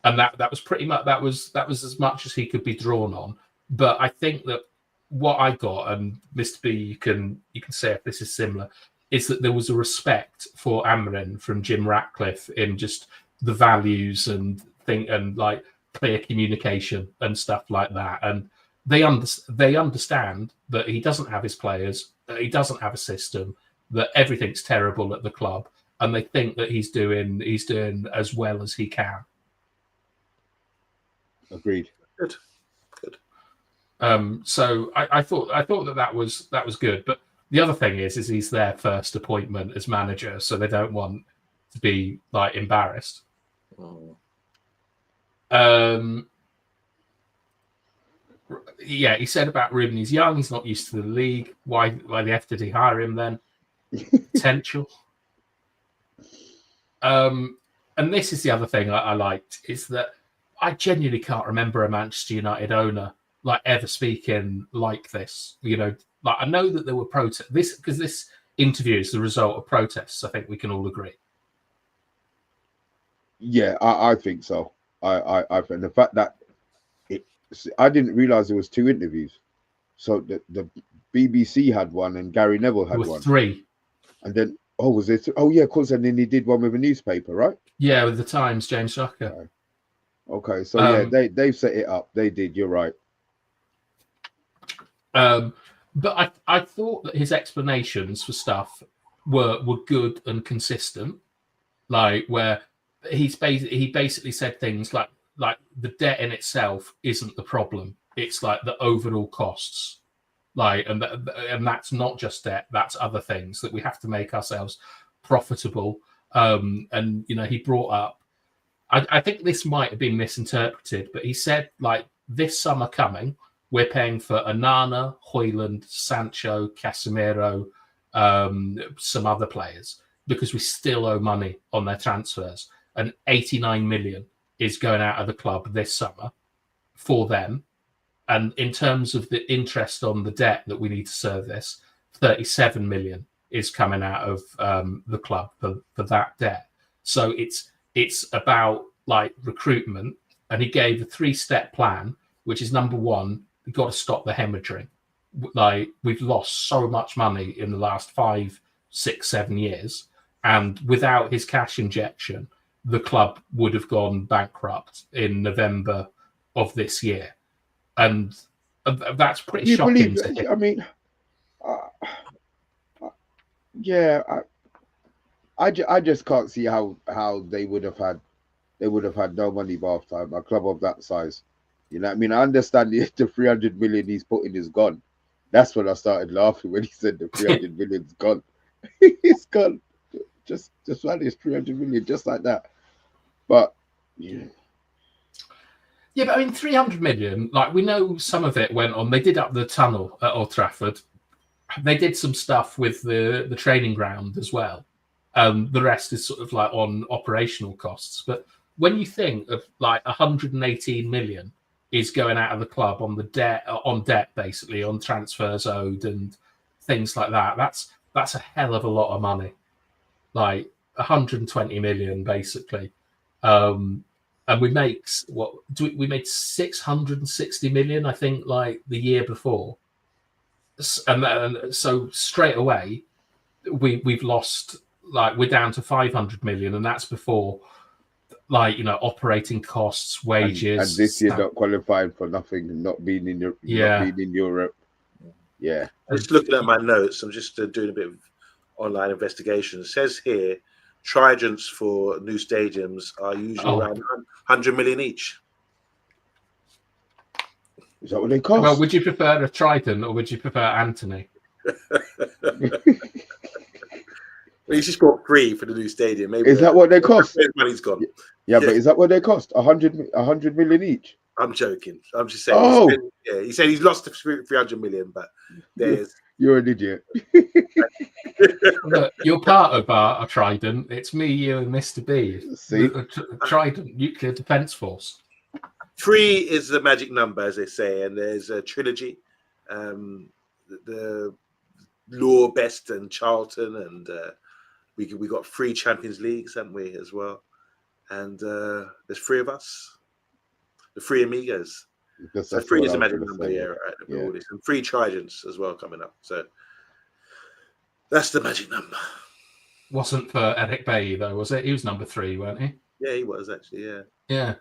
A: and that was pretty much that was as much as he could be drawn on. But I think that what I got, and Mr. B, you can say if this is similar, is that there was a respect for Amrin from Jim Ratcliffe in just the values and clear communication and stuff like that. And they understand that he doesn't have his players, that he doesn't have a system, that everything's terrible at the club, and they think that he's doing as well as he can.
C: Agreed.
B: Good.
A: So I thought that was good. But the other thing is he's their first appointment as manager, so they don't want to be embarrassed. Yeah, he said about Ruben, he's young, he's not used to the league. Why the F did he hire him then? Potential. And this is the other thing I liked, is that I genuinely can't remember a Manchester United owner ever speaking like this. I know that there were protests. This interview is the result of protests. I think we can all agree.
C: Yeah, I think so. I think the fact that I didn't realize there was 2 interviews. So the BBC had one and Gary Neville had one.
A: 3.
C: And then was there 3? Oh yeah, of course. And then he did one with a newspaper, right?
A: Yeah, with the Times, James Tucker.
C: Okay, so they've set it up. They did. You're right.
A: But I thought that his explanations for stuff were good and consistent. Where he basically said things like the debt in itself isn't the problem. It's the overall costs. And that's not just debt. That's other things that we have to make ourselves profitable. And he brought up. I think this might have been misinterpreted, but he said this summer coming, we're paying for Onana, Højlund, Sancho, Casemiro, some other players, because we still owe money on their transfers. And 89 million is going out of the club this summer for them. And in terms of the interest on the debt that we need to service, 37 million is coming out of the club for that debt. So it's about recruitment. And he gave a 3-step plan, which is number 1, we've got to stop the hemorrhaging. We've lost so much money in the last 5, 6, 7 years. And without his cash injection, the club would have gone bankrupt in November of this year. And that's pretty shocking to hear.
C: I mean, I just can't see how they would have had no money by half time. A club of that size. You know what I mean? I understand the 300 million he's put in is gone. That's when I started laughing when he said the 300 million's gone. It's gone. Just like this 300 million, just like that. But yeah.
A: Yeah, but I mean, 300 million, we know some of it went on. They did up the tunnel at Old Trafford. They did some stuff with the training ground as well. The rest is sort of on operational costs. But when you think of 118 million is going out of the club on debt basically, on transfers owed and things like that, that's a hell of a lot of money. 120 million basically. And we made 660 million, I think, the year before. And so straight away, we've lost, we're down to 500 million, and that's before, operating costs, wages.
C: And this year not qualifying for nothing, not being in Europe. Yeah.
B: Just looking at my notes, I'm just doing a bit of online investigation. It says here, Tridents for new stadiums are usually around 100 million each.
C: Is that what they cost?
A: Well, would you prefer a Trident or would you prefer Anthony?
B: Well, he's just got 3 for the new stadium. Maybe
C: is that what they cost?
B: Money's gone.
C: Yeah, but is that what they cost? 100 million each?
B: I'm joking. I'm just saying.
C: Oh,
B: He said he's lost 300 million, but there's.
C: You're an idiot.
A: Look, you're part of our Trident. It's me, you, and Mr. B.
C: See?
A: Trident Nuclear Defense Force.
B: 3 is the magic number, as they say, and there's a trilogy. The Law, Best, and Charlton, and we got 3 Champions Leagues, haven't we, as well? And there's 3 of us, the 3 amigos. So 3 is a magic number, yeah, right? Yeah. All this. And 3 Tridents as well coming up. So that's the magic number.
A: Wasn't for Eric Bailly though, was it? He was number 3, weren't he?
B: Yeah, he was actually. Yeah.
A: Yeah.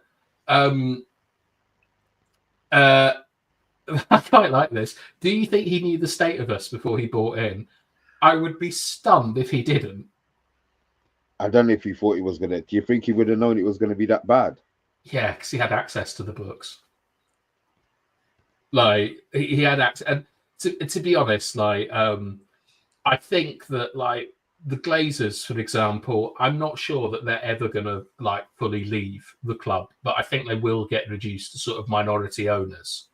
A: I quite like this. Do you think he knew the state of us before he bought in? I would be stunned if he didn't.
C: I don't know if he thought he was gonna. Do you think he would have known it was going to be that bad?
A: Yeah, because he had access to the books. Like he had access, and to be honest, like I think that like the Glazers, for example, I'm not sure that they're ever going to like fully leave the club, but I think they will get reduced to sort of minority owners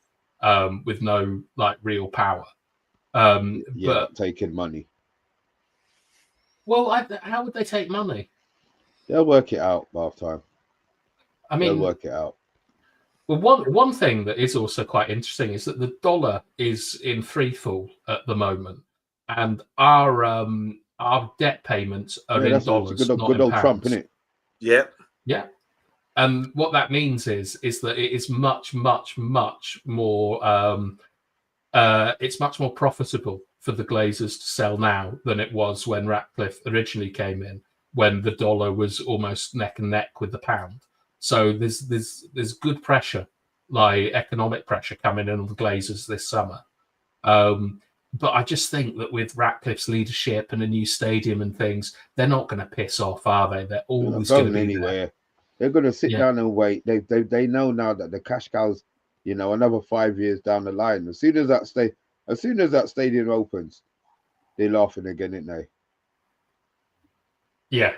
A: with no like real power. But
C: taking money.
A: Well, how would they take money?
C: They'll work it out, bath time.
A: I mean,
C: they'll work it out.
A: Well, one thing that is also quite interesting is that the dollar is in free fall at the moment, and our debt payments are in dollars, not in pounds.
C: Trump, isn't it?
B: Yeah,
A: yeah. And what that means is that it is much more it's much more profitable for the Glazers to sell now than it was when Ratcliffe originally came in, when the dollar was almost neck and neck with the pound. So there's good pressure, like economic pressure, coming in on the Glazers this summer. But I just think that with Ratcliffe's leadership and a new stadium and things, they're not going to piss off, are they? They're always going to be anywhere. There.
C: They're going to sit down and wait. They know now that the cash cows, another 5 years down the line. As soon as that stadium opens, they're laughing again, aren't they?
A: Yeah.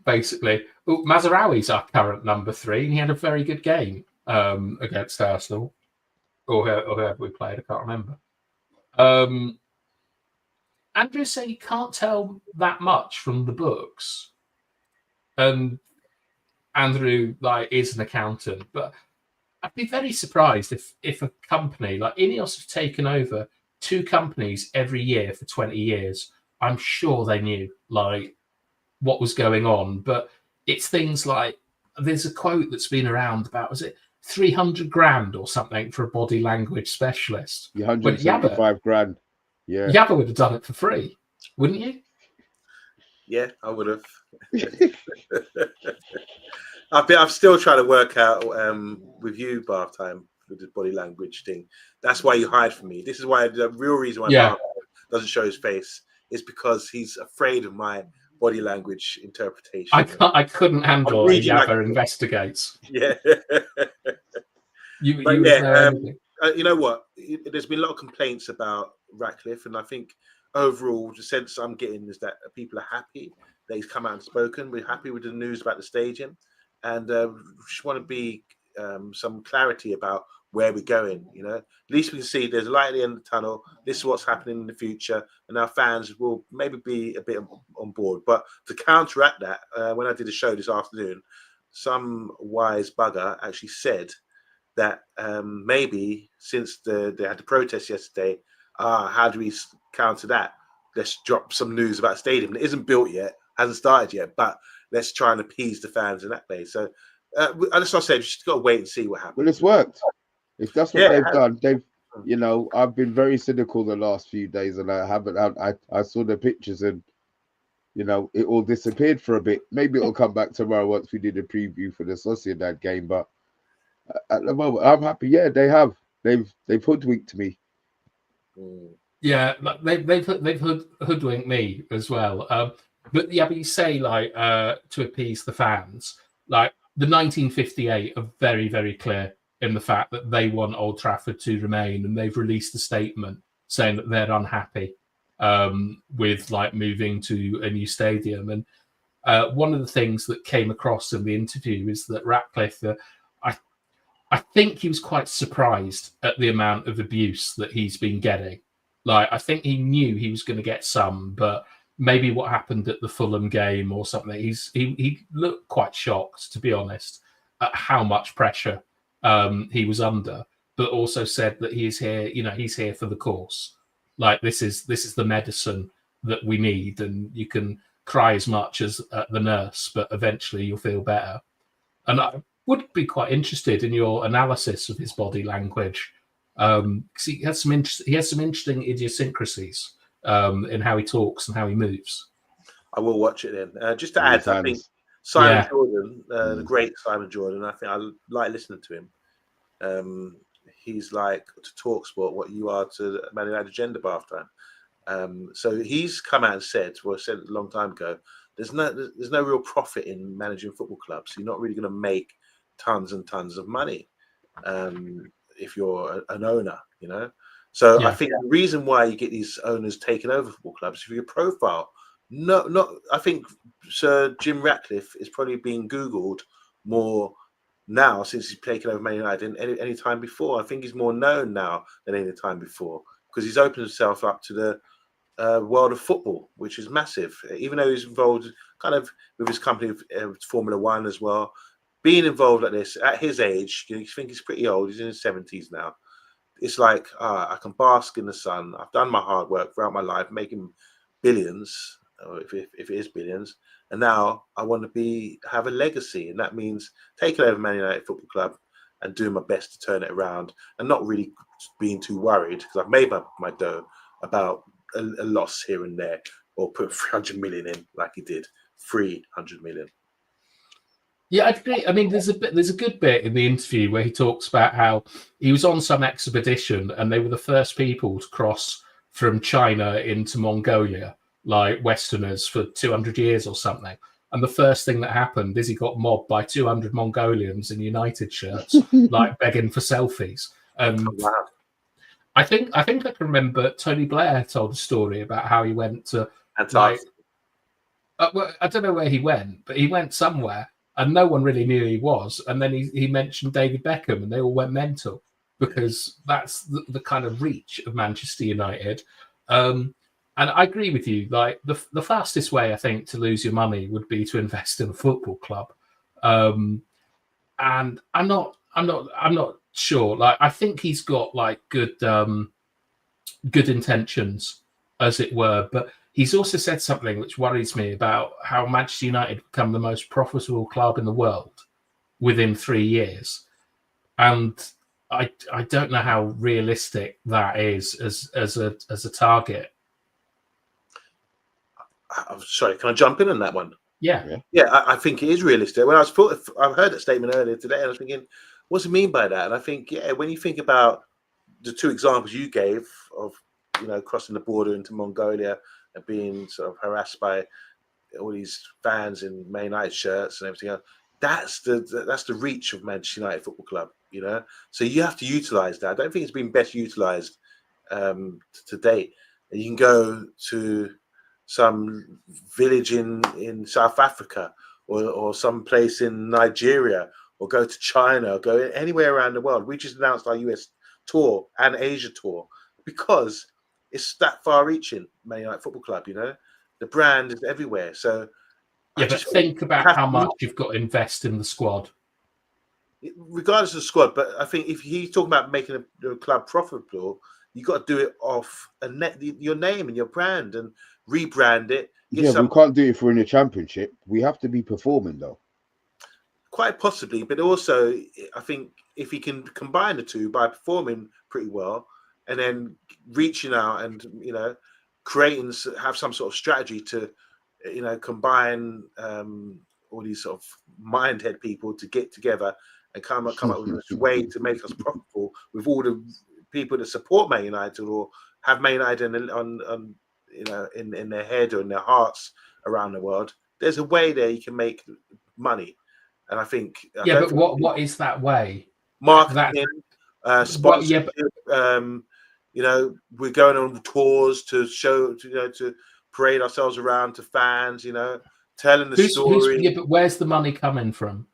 A: Basically, Mazraoui's our current number 3, and he had a very good game against Arsenal, or whoever we played. I can't remember. Andrew said he can't tell that much from the books, and Andrew is an accountant, but I'd be very surprised if a company like Ineos have taken over 2 companies every year for 20 years. I'm sure they knew what was going on, but it's things like there's a quote that's been around about, was it 300 grand or something for a body language specialist?
C: 175 grand. Yeah,
A: YABBA would have done it for free, wouldn't you?
B: Yeah, I would have. I'm still trying to work out with you, Bath Time, with the body language thing. That's why you hide from me. This is why the real reason why Bath doesn't show his face is because he's afraid of my body language interpretation.
A: I couldn't handle YABBA investigates.
B: Yeah.
A: You
B: know what? There's been a lot of complaints about Ratcliffe, and I think overall the sense I'm getting is that people are happy that he's come out and spoken. We're happy with the news about the stadium, and just want to be some clarity about where we're going. At least we can see there's a light at the end of the tunnel. This is what's happening in the future, and our fans will maybe be a bit on board. But to counteract that, when I did a show this afternoon, some wise bugger actually said that maybe since they had the protest yesterday, how do we counter that? Let's drop some news about a stadium that isn't built yet, hasn't started yet, but let's try and appease the fans in that way. So as I said, we just got to wait and see what happens.
C: Well, it's worked. If that's what they've done, they've, I've been very cynical the last few days, and I saw the pictures, and it all disappeared for a bit. Maybe it'll come back tomorrow once we did a preview for the Sociedad game. But at the moment, I'm happy. Yeah, they've hoodwinked me.
A: Yeah, they've hoodwinked me as well. But you say to appease the fans, the 1958 are very, very clear in the fact that they want Old Trafford to remain, and they've released a statement saying that they're unhappy with moving to a new stadium. And One of the things that came across in the interview is that Ratcliffe, I think he was quite surprised at the amount of abuse that he's been getting. Like, I think he knew he was going to get some, but maybe what happened at the Fulham game or something, he looked quite shocked, to be honest, at how much pressure he was under, but also said that he's here, he's here for the course. Like, this is the medicine that we need, and you can cry as much as the nurse, but eventually you'll feel better. And I would be quite interested in your analysis of his body language, because he has some interesting idiosyncrasies in how he talks and how he moves.
B: I will watch it then. Just to add, I think Simon Jordan, the great Simon Jordan, I think I like listening to him. He's like to talk sport what you are to Man United Agenda Bath Time. So he's come out and said a long time ago, there's no real profit in managing football clubs. You're not really going to make tons and tons of money if you're an owner, So I think the reason why you get these owners taking over football clubs is for your profile. I think Sir Jim Ratcliffe is probably being Googled more now since he's taken over Man United than any time before. I think he's more known now than any time before because he's opened himself up to the world of football, which is massive. Even though he's involved kind of with his company Formula One as well, being involved like this at his age, you think he's pretty old. He's in his 70s now. It's like I can bask in the sun. I've done my hard work throughout my life, making billions, or if it is billions, and now I want to have a legacy, and that means taking over Man United Football Club and doing my best to turn it around, and not really being too worried because I've made my dough about a loss here and there, or put 300 million in like he did, 300 million.
A: Yeah, I agree. I mean, there's a good bit in the interview where he talks about how he was on some expedition and they were the first people to cross from China into Mongolia, like Westerners, for 200 years or something. And the first thing that happened is he got mobbed by 200 Mongolians in United shirts, like begging for selfies.
B: Wow.
A: I think I can remember Tony Blair told a story about how he went to
B: Antarctica.
A: Well, I don't know where he went, but he went somewhere. And no one really knew who he was. And then he mentioned David Beckham, and they all went mental because that's the kind of reach of Manchester United. And I agree with you. Like the fastest way, I think, to lose your money would be to invest in a football club. And I'm not sure. Like, I think he's got like good intentions, as it were, but he's also said something which worries me about how Manchester United become the most profitable club in the world within 3 years. And I don't know how realistic that is as a target.
B: I'm sorry, can I jump in on that one?
A: Yeah,
B: I think it is realistic. When I heard that statement earlier today, and I was thinking, what's it mean by that? And I think, when you think about the two examples you gave of, crossing the border into Mongolia and being sort of harassed by all these fans in Man United shirts and everything else, that's the reach of Manchester United Football Club, So you have to utilise that. I don't think it's been best utilised to date. And you can go to some village in South Africa or some place in Nigeria, or go to China, or go anywhere around the world. We just announced our US tour and Asia tour because it's that far-reaching, Man United Football Club. The brand is everywhere. So,
A: but think about how much you've got to invest in the squad,
B: regardless of the squad. But I think if he's talking about making a club profitable, you got to do it off your name and your brand and rebrand it.
C: We can't do it for in the Championship. We have to be performing though.
B: Quite possibly, but also I think if he can combine the two by performing pretty well, and then reaching out and have some sort of strategy to combine all these sort of mindhead people to get together and come up with a way to make us profitable with all the people that support Man United or have Man United in their head or in their hearts around the world. There's a way there you can make money, and I think
A: but what is that way?
B: Marketing, sponsorship. We're going on tours to show, to parade ourselves around to fans, telling the story.
A: Yeah, but where's the money coming from?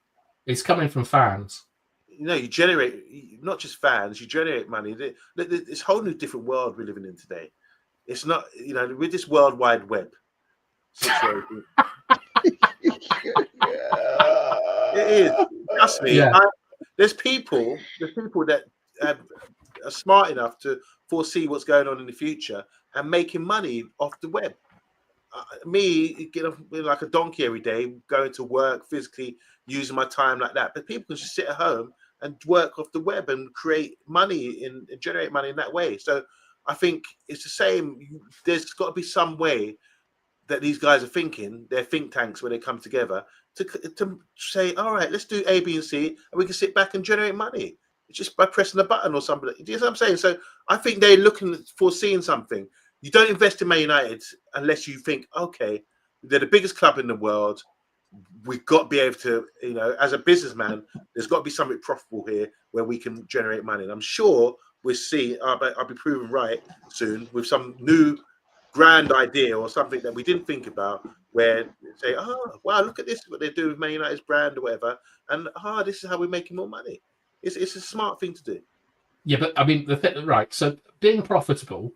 A: It's coming from fans.
B: You know, you generate not just fans, you generate money. This whole new different world we're living in today. It's not, you know, with this World Wide Web situation. It is. Trust me.
A: Yeah.
B: There's people that are smart enough to foresee what's going on in the future and making money off the web. Me, get up like a donkey every day, going to work physically, using my time like that. But people can just sit at home and work off the web and create money and generate money in that way. So I think it's the same. There's got to be some way that these guys are thinking, their think tanks when they come together, to say, all right, let's do A, B, and C, and we can sit back and generate money just by pressing a button or something. Do you know what I'm saying? So I think they're looking, foreseeing something. You don't invest in Man United unless you think, okay, they're the biggest club in the world. We've got to be able to, you know, as a businessman, there's got to be something profitable here where we can generate money. And I'm sure we'll see, I'll be proven right soon with some new grand idea or something that we didn't think about, where say, oh wow, look at this, what they do with Man United's brand or whatever, and this is how we're making more money. It's a smart thing to do.
A: Yeah, but I mean, right, so being profitable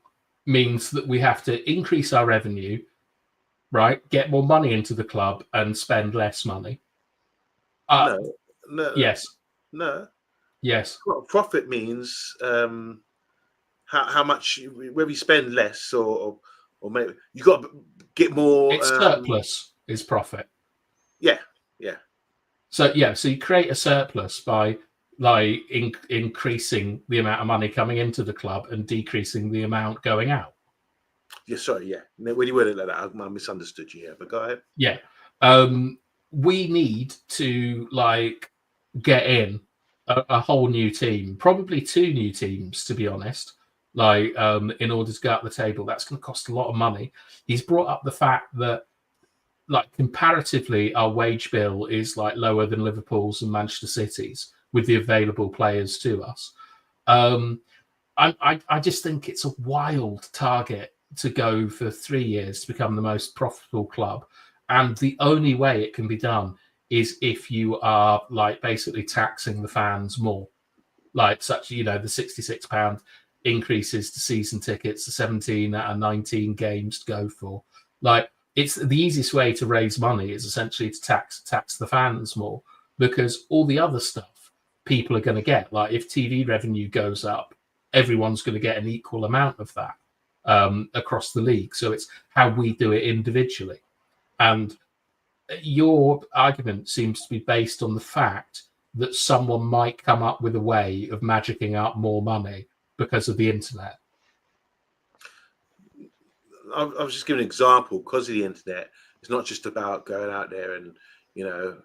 A: means that we have to increase our revenue, right, get more money into the club and spend less money.
B: No.
A: Yes.
B: No.
A: Yes.
B: Profit means how much, whether you spend less or maybe you got to get more.
A: It's surplus is profit.
B: Yeah.
A: So you create a surplus by like increasing the amount of money coming into the club and decreasing the amount going out.
B: Yeah, sorry. Yeah, when you worded it like that, I misunderstood you. Yeah, but go ahead.
A: Yeah, we need to like get in a whole new team, probably 2 new teams, to be honest. Like, in order to go up the table, that's going to cost a lot of money. He's brought up the fact that, like, comparatively, our wage bill is like lower than Liverpool's and Manchester City's with the available players to us. I just think it's a wild target to go for 3 years to become the most profitable club, and the only way it can be done is if you are like basically taxing the fans more, like such, you know, the £66 increases to season tickets to 17 out of 19 games to go for. Like, it's the easiest way to raise money is essentially to tax the fans more, because all the other stuff people are going to get, like if TV revenue goes up, everyone's going to get an equal amount of that across the league. So it's how we do it individually. And your argument seems to be based on the fact that someone might come up with a way of magicking up more money because of the internet.
B: I was just giving an example because of the internet. It's not just about going out there and, you know,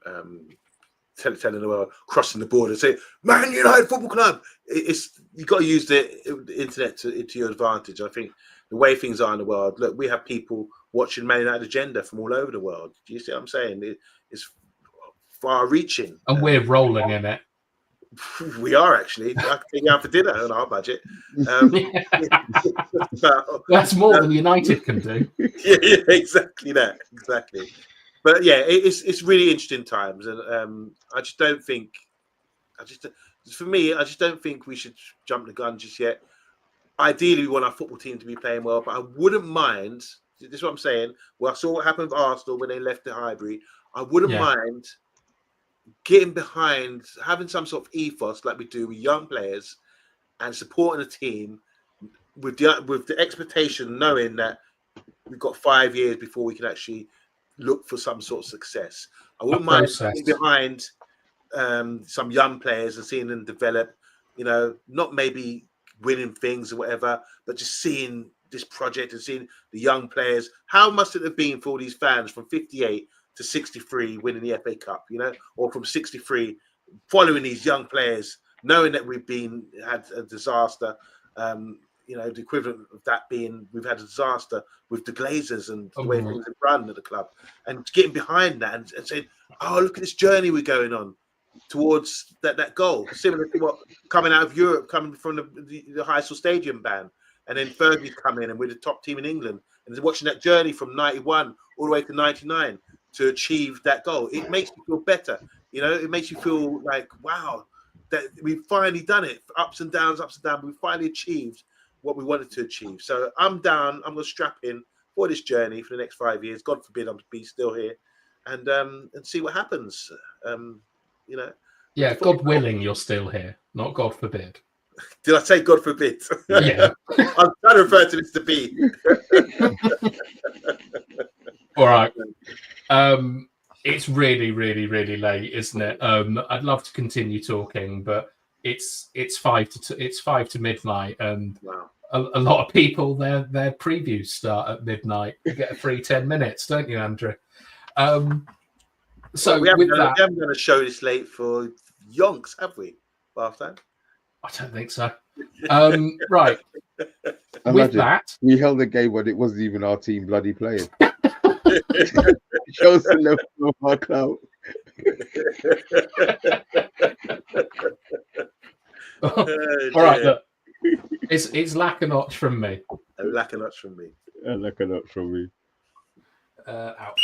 B: telling the world, crossing the border, say Man United Football Club. You've got to use the internet to your advantage. I think the way things are in the world, look, we have people watching Man United agenda from all over the world. Do you see what I'm saying? It's far-reaching,
A: and we're rolling in it.
B: We are actually. I can take you out for dinner on our budget.
A: That's more than United can do.
B: Yeah, exactly that. Exactly. But yeah, it's really interesting times, and I just don't think. For me, I just don't think we should jump the gun just yet. Ideally, we want our football team to be playing well, but I wouldn't mind. This is what I'm saying. Well, I saw what happened with Arsenal when they left the Highbury. I wouldn't mind getting behind, having some sort of ethos like we do with young players and supporting a team with the expectation, knowing that we've got 5 years before we can actually look for some sort of success. I wouldn't mind getting behind some young players and seeing them develop, you know, not maybe winning things or whatever, but just seeing this project and seeing the young players. How must it have been for all these fans from 58 to 63 winning the FA Cup, you know, or from 63 following these young players, knowing that we've had a disaster, you know, the equivalent of that being we've had a disaster with the Glazers and the way things have run at the club, and getting behind that and saying, oh, look at this journey we're going on towards that goal, similar to what coming out of Europe, coming from the Heysel Stadium ban, and then Fergie's come in and we're the top team in England, and watching that journey from 91 all the way to 99. to achieve that goal. It makes you feel better. You know, it makes you feel like, wow, that we've finally done it. Ups and downs. We finally achieved what we wanted to achieve. So I'm down. I'm going to strap in for this journey for the next 5 years. God forbid I'm be still here, and see what happens. You know.
A: Yeah, God willing, you're still here. Not God forbid.
B: Did I say God forbid?
A: Yeah.
B: I'm trying to refer to this to be.
A: All right. It's really, really, really late, isn't it? I'd love to continue talking, but it's 5 to midnight, and
B: Wow.
A: a lot of people their previews start at midnight. You get a free 10 minutes, don't you, Andrew? So
B: we haven't done a show this late for yonks, have we? Last time?
A: I don't think so. Right.
C: Imagine,
A: with that,
C: we held a game when it wasn't even our team bloody playing. It shows the level of our clout.
A: All right, look, it's lack a notch from me.
B: A lack a notch from me.
C: A lack a notch from me.
A: Outro.